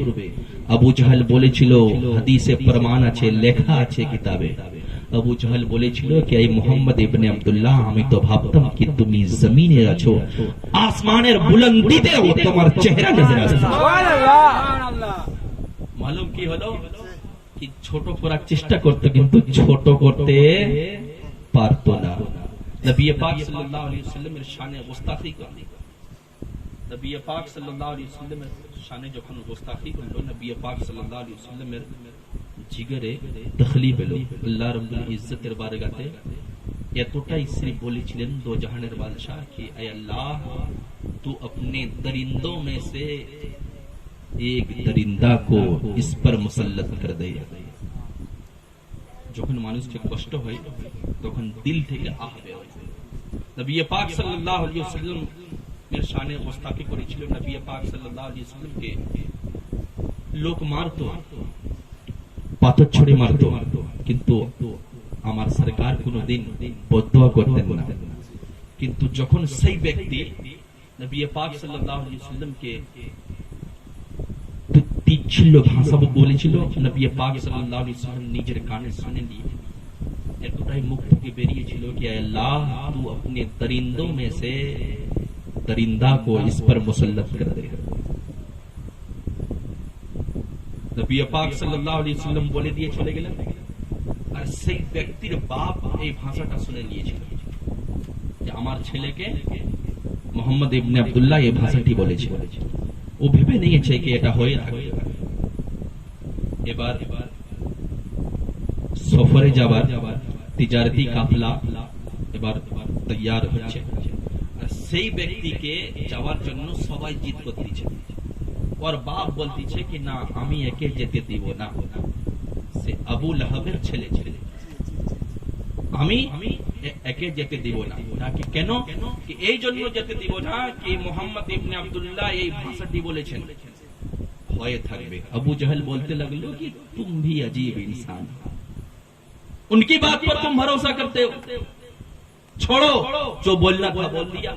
আবু জাহল বলেছিল, হাদিসে প্রমাণ আছে, লেখা আছে কিতাবে, আবু জাহল বলেছিল कि এই মোহাম্মদ ইবনে আব্দুল্লাহ, আমি তো ভাবতাম कि তুমি জমিনে আছো, আসমানের বুলন্দিতে তোমার চেহারা নজর আসছে। সুবহানাল্লাহ। মালুম কি হলো कि ছোট করার চেষ্টা করতে কিন্তু ছোট করতে পারতো না। नबी पाक सल्लल्लाहु अलैहि वसल्लम এর শানে গোস্তাখি করলেন। নবী পাক সাল্লাল্লাহু আলাইহি ওয়াসাল্লাম এর শানে যখন গোস্তাখি করলো, নবী পাক সাল্লাল্লাহু আলাইহি ওয়াসাল্লাম এর জিগরে তখলিব এলো। আল্লাহ রাব্বুল ইজ্জতের বারগাতে এতটাই সির্ফ বলেছিলেন দো জাহানের বাদশাহ कि ऐ अल्लाह, तू अपने दरिंदों में से एक दरिंदा को इस पर मुसल्लत कर दे। যখন মানুষকে কষ্ট হয় তখন দিল থেকে আহ বের হয়। নবী পাক সাল্লাল্লাহু আলাইহি ওয়াসাল্লাম এর শানে গোস্তাখি করেছিল। নবী পাক সাল্লাল্লাহু আলাইহি ওয়াসাল্লামকে লোক মারতো, পাথর ছুঁড়ে মারতো, কিন্তু আমার সরকার কোনোদিন বদদুয়া করতেন না। কিন্তু যখন সেই ব্যক্তি নবী পাক সাল্লাল্লাহু আলাইহি ওয়াসাল্লামকে তিচ্ছিল্য ভাষা বলেছিল, নবী পাক সাল্লাল্লাহু আলাইহি ওয়াসাল্লাম নিজের কানে শুনে নিয়ে এতটাই মুখ থেকে বেরিয়েছিল कि अल्लाह, तू अपने दरिंदों में से दरिंदा को इस पर मुसल्लत कर दे। নবী পাক সাল্লাল্লাহু আলাইহি ওয়াসাল্লাম বলে দিয়ে চলে গেলেন। আর সেই ব্যক্তির বাপ এই ভাষাটা শুনে নিয়েছিল যে আমার ছেলেকে মোহাম্মদ ইবনে আব্দুল্লাহ এই ভাষাটি বলেছে। ও ভেবে নিয়েছে কি এটা হয়ে থাকবে। এবার সফরে যাবার তিজারতি কাফলা এবার তৈয়ার হচ্ছে। আর সেই ব্যক্তিকে যাওয়ার জন্য সবাই জিদ করতেছে, और बाप বলতেছে कि না, আমি একে যেতে দিব না। সে আবু লাহাবের ছেলে ছেলে, আমি একে যেতে দিব না। নাকি কেন? कि এই জন্য যেতে দিব না कि মোহাম্মদ ইবনে আব্দুল্লাহ এই ভাষাটি বলেছেন, হয়ে থাকবে। अबू जहल बोलते लगलो कि तुम भी अजीब इंसान, उनकी बात पर तुम भरोसा करते हो, छोड़ो, जो बोलना था बोल दिया।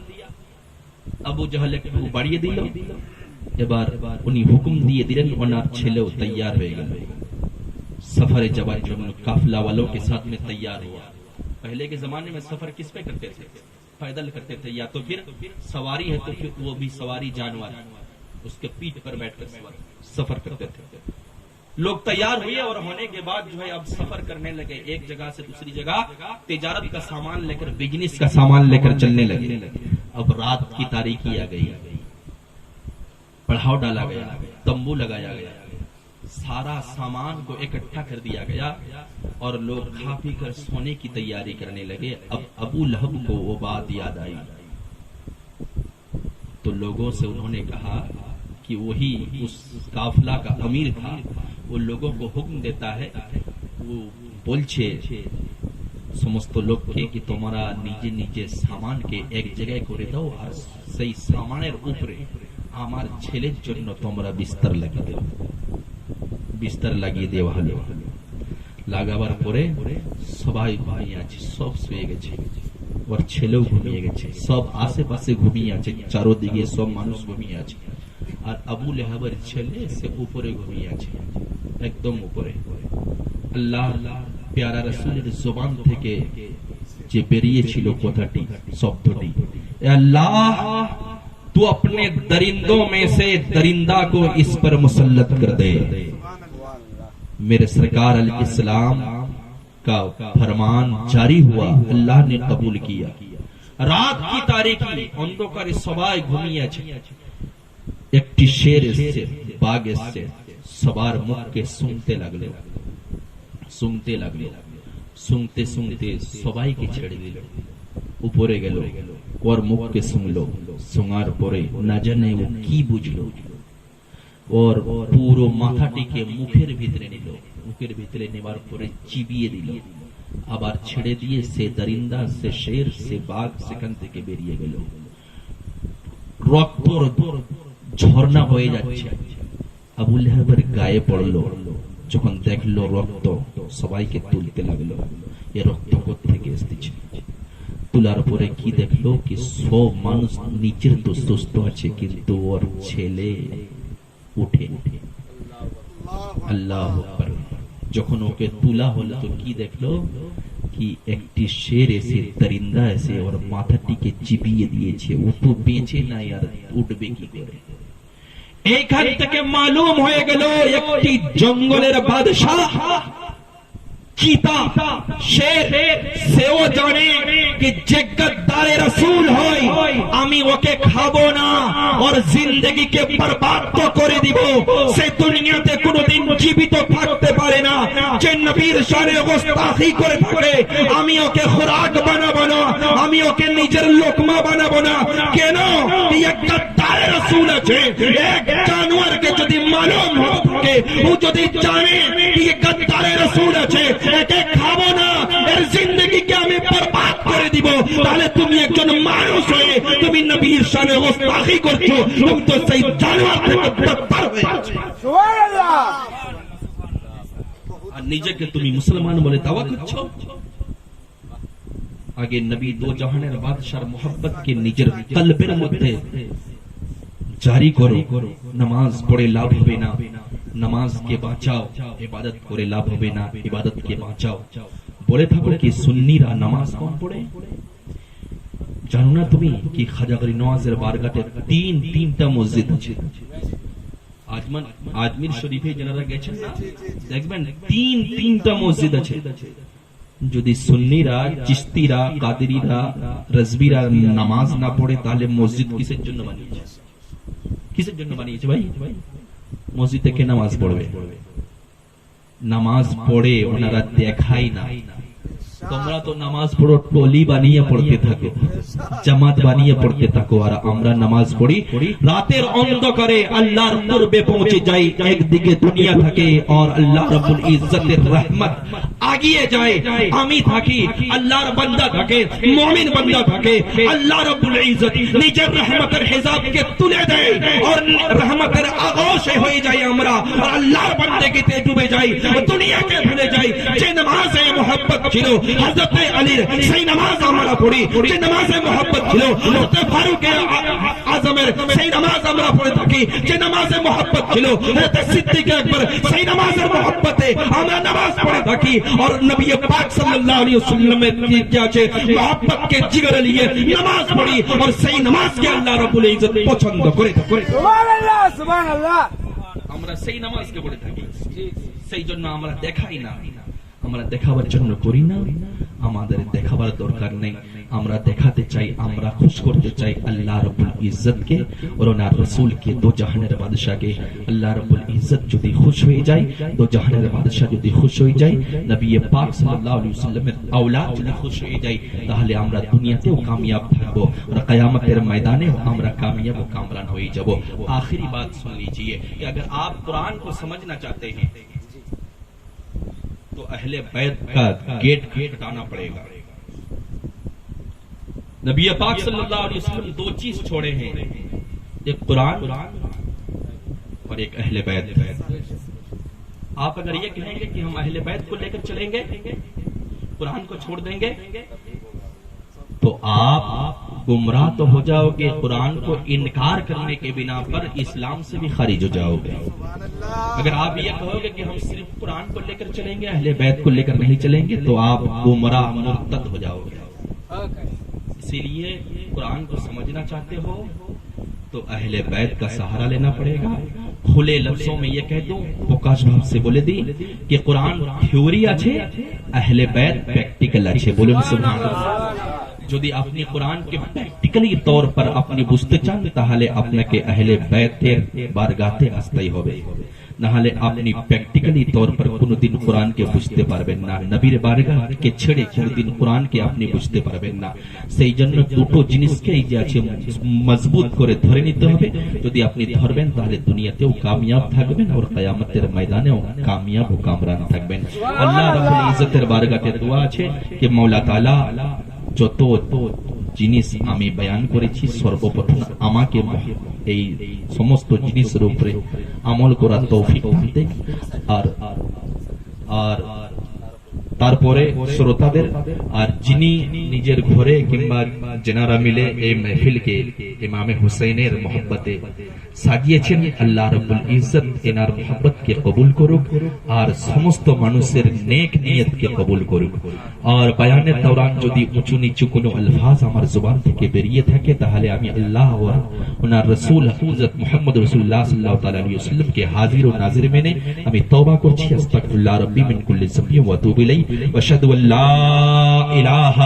अबू जहल একটু বাড়িয়ে দিল। এবার উনি হুকুম দিয়ে দিলেন, ওনার ছেলেও তৈয়ার হয়ে গেল, सफर যাবার জন্য काफिला वालों के साथ में तैयार हुआ। पहले के जमाने में सफर किस पे करते थे? पैदल करते थे, या तो फिर सवारी है तो फिर वो भी सवारी जानवर। उसके पीठ पर बैठकर सफर करते थे। लोग तैयार हुए और होने के बाद जो है अब सफर करने लगे, एक जगह से दूसरी जगह तिजारत का सामान लेकर, बिजनेस का सामान लेकर चलने लगे। अब रात की तारीकी आ गई, पड़ाव डाला गया, तंबू लगाया गया, सारा सामान को इकट्ठा कर दिया गया और लोग खा पी कर सोने की तैयारी करने लगे। अब अबू लहब को वो बात याद आई तो लोगों से उन्होंने कहा कि वही उस काफिला का अमीर था, वो लोगों को हुक्म देता है, वो बोलছে সমস্ত লোককে कि তোমরা নিজে নিজে সামানকে এক জায়গায় করে দাও আর সেই সামানের উপরে আমার ছেলের জন্য তোমরা বিস্তার লাগিয়ে দাও। বিস্তার লাগিয়ে দেওয়া হলো। লাগাবার পরে সবাই ঘুমিয়ে আছে, সব শুয়ে গেছে, ওর ছেলেও ঘুমিয়ে গেছে, সব আশেপাশে ঘুমিয়ে আছে, চারদিকে সব মানুষ ঘুমিয়ে আছে। আর আবু লেহাবের ছেলে সে উপরে ঘুমিয়ে আছে, একদম উপরে। আল্লাহ प्यारा रसूलेर जुबान থেকে যে বেরিয়েছিল কথাটি, শব্দটি, अल्लाह तू अपने दरिंदों में से दरिंदा को इस पर मुसल्लत कर दे। मेरे सरकार अल-इस्लाम का फरमान जारी हुआ, अल्लाह ने कबूल किया। रात की तारीकी, अंधकारे सबाई घुमिয়ে আছে, একটি শের এসেছে, বাঘ এসেছে, সবার মুখকে শুনতে লাগলো, শুনতে লাগলো, শুনতে শুনতে সবাইকে ছেড়ে দিল, উপরে গেল, ওর মুখকে শুনলো, শোনার পরে না জানে ও কি বুঝলো, ওর পুরো মাথাটিকে মুখের ভিতরে নিল, মুখের ভিতরে নেবার পরে চিবিয়ে দিল, আবার ছেড়ে দিয়ে সে দরিন্দা, সে শের, সে বাঘ সেখান থেকে বেরিয়ে গেল। রক্ত ঝর্ণা হয়ে যাচ্ছে, আবু লাহাবের গায়ে পড়লো। যখন দেখলো রক্ত, সবাইকে তুলতে লাগলো, এ রক্ত কোত্থেকে এসেছে। তোলার পরে কি দেখলো কি সব মানুষ নিচের তো সুস্থ আছে, কিন্তু ওর ছেলে উঠে। আল্লাহু আকবার। যখন ওকে তোলা হলো তো কি দেখলো কি একটি শের এসে, দরিন্দা এসে ওর মাথাটিকে চিবিয়ে দিয়েছে। ও তো বেঁচে নাই, আর উঠবে কি করে। এইখান থেকে মালুম হয়ে গেল একটি জঙ্গলের বাদশাহ চিতা শের, সেও জানে कि যে গদ্দারে রাসূল হয় আমি ওকে খাবো না, और जिंदगी के बर्बाद तो করে দিব। সে দুনিয়াতে কোনোদিন জীবিত থাকতে পারে না। যে নবীর শানে গোস্তাখি করে থাকে আমি ওকে খোরাক বানাবো না, আমি ওকে নিজের লোকমা বানাবো না। কেন? এক গদ্দারে রাসূল আছে। এক জানোয়ারকে যদি মালুম থাকে, ও যদি জানে कि ये गद्दारे रसूल আছে, একে খাবো না, এর জিন্দেগিকে আমি বরবাদ করে দিব, তাহলে তুমি একজন মানুষ হয়ে তুমি নবীর শানে গোস্তাখি করছো, তুমি তো সেই জানোয়ার থেকে বদতর হয়ে আছো। সুবহানাল্লাহ। আর নিজেকে তুমি মুসলমান বলে দাওয়া করছো। আগে নবী দো জাহানের বাদশার মোহাব্বতকে নিজের কলবের মধ্যে জারি করো। নামাজ পড়ে লাভ হবে না, নামাজ কে বাঁচাও, ইবাদত করে লাভ হবে না, ইবাদত কে বাঁচাও। বলে থাকো কি সুন্নিরা নামাজ কম পড়ে। জানো না তুমি কি খাজা গরি নওয়াজের বারগাতে তিনটা মসজিদ আছে। আজমির শরীফে যারা গেছেন না, দেখবেন তিনটা মসজিদ আছে। যদি সুন্নিরা, চিশতিরা, কাদেরিরা, রাজবিরা নামাজ না পড়ে, তাহলে মসজিদ কিসের জন্য বানিয়েছে? কিসের জন্য বানিয়েছে ভাই? মসজিদে কে নামাজ পড়বে? নামাজ পড়ে ওনারা দেখাই না। তোমরা তো নামাজ পড়ো টলি বানিয়ে পড়তে থাকো, জামাত বানিয়ে পড়তে থাকো, আর আমরা নামাজ পড়ি রাতের অন্ধকারে আল্লাহর কুরবে পৌঁছে যাই। একদিকে দুনিয়া থাকে আর আল্লাহ রাব্বুল ইজ্জতের রহমত আগিয়ে যায়। আমি থাকি, আল্লাহর বান্দা থাকে, মুমিন বান্দা থাকে। আল্লাহ রাব্বুল ইজ্জত নিজের রহমতের হিসাবকে তুলে দেয় আর রহমতের আগোশে হয়ে যাই আমরা, আর আল্লাহর বান্দাগিতে ডুবে যাই, দুনিয়াকে ভুলে যাই। যে নামাজে মোহাব্বত ছিল হযরত আলীর, সেই নামাজ আমরা পড়ি। যে নামাজে মোহাব্বত ছিল হযরত ফারুক আজমের সেই নামাজ আমরা পড়ে থাকি যে নামাজে मोहब्बत ছিল হযরত সিদ্দিক আকবর সেই নামাজের मोहब्बते আমরা নামাজ পড়ে থাকি और नबी पाक सल्लल्लाहु अलैहि वसल्लम की क्या है मोहब्बत के जिगर लिए नमाज पढ़ी और सही नमाज के अल्लाह रब्बुल इज्जत पसंद करे सुबहानाल्लाह सुबहानाल्लाह আমরা সেই নামাজকে পড়ে থাকি সেই জন্য আমরা দেখাই না আমরা দেখাবার জন্য করি না আমাদের দেখাবার দরকার নেই আমরা দেখাতে চাই আমরা খুশ করতে চাই আল্লাহ রাব্বুল ইজ্জত কে और ওনার রাসূল কে দো জাহানের বাদশা কে আল্লাহ রাব্বুল ইজ্জত যদি খুশ হয়ে যায় দো জাহানের বাদশা যদি খুশ হয়ে যায় নবী পাক সাল্লাল্লাহু আলাইহি ওয়াসাল্লামের আওলাদ যদি খুশ হয়ে যায় তাহলে আমরা দুনিয়াতেও কামিয়াব থাকব और কিয়ামতের ময়দানেও আমরা কামিয়াব ও কামরান হয়ে যাব आखिरी बात सुन लीजिए कि अगर आप कुरान को समझना चाहते हैं तो अहले बैत का गेट हटाना पड़ेगा नबी पाक सल्लल्लाहु अलैहि वसल्लम दो चीज छोड़े हैं एक कुरान और एक अहले बैत आप अगर ये कहेंगे कि हम अहले बैत को लेकर चलेंगे कुरान को छोड़ देंगे तो आप गुमराह तो हो जाओगे कुरान को इनकार करने के बिना पर इस्लाम से भी खारिज हो जाओगे अगर आप ये कहोगे कि हम सिर्फ कुरान को लेकर चलेंगे अहले बैत को लेकर नहीं चलेंगे तो आप गुमराह मुर्तद हो जाओगे इसीलिए कुरान को समझना चाहते हो तो अहले बैत का सहारा लेना पड़ेगा खुले लफ्जों में ये कह दूं प्रकाश भाव से बोले दी कि कुरान थ्योरी আছে अहले बैत प्रैक्टिकल আছে বলুন সুবহানাল্লাহ যদি আপনি কোরআনকে প্র্যাকটিক্যালি তৌর पर আপনি বুঝতে চান তাহলে আপনাকে আহলে বাইতের বারগাতে আসতেই হবে না হলে আপনি প্র্যাকটিক্যালি তৌর पर কোনদিন কোরআনকে বুঝতে পারবেন না নবীর বারগাকে ছেড়ে কোনদিন কোরআনকে আপনি বুঝতে পারবেন না সেই জন্য দুটো জিনিসকে এই যে আছে মজবুত করে ধরে নিতে হবে যদি আপনি ধরবেন তাহলে দুনিয়াতেও কামিয়াব থাকবেন আর কিয়ামতের ময়দানেও কামিয়াব ও কামরান থাকবেন আল্লাহ রাব্বুল ইজ্জতের বারগাতে দোয়া আছে कि मौला ताला যত জিনিস আমি বয়ান করেছি সর্বপ্রথম আমাকে এই সমস্ত জিনিসের উপরে আমল করার তৌফিক দিতে আর আর তারপরে শ্রোতাদের আর যিনি নিজের ঘরে কিংবা যারা মিলে এই মাহফিলকে ইমামে হুসাইনের मोहब्बते সাজিয়েছেন আল্লাহ রাব্বুল ইজ্জত এনার मोहब्बतকে কবুল করুক আর সমস্ত মানুষের নেক নিয়তকে কবুল করুক আর বয়ানের দৌরান যদি উঁচু নিচু কোনো আলফাজ আমার জবান থেকে বেরিয়ে থাকে তাহলে আমি আল্লাহ ও ওনার রাসূল হযরত মুহাম্মদ রাসূলুল্লাহ সাল্লাল্লাহু তাআলা আলাইহি ওয়াসাল্লাম কে হাজির ও নাজির মেনে আমি তওবা করছি আস্তাগফিরুল্লাহ রাব্বি মিন কুল্লি যামবি ওয়া আতুবু ইলাইহি واشهد ان لا اله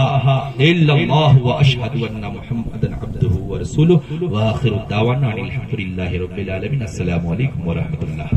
الا الله واشهد ان محمدا عبده ورسوله واخر دعوانا الحمد لله رب العالمين السلام عليكم ورحمه الله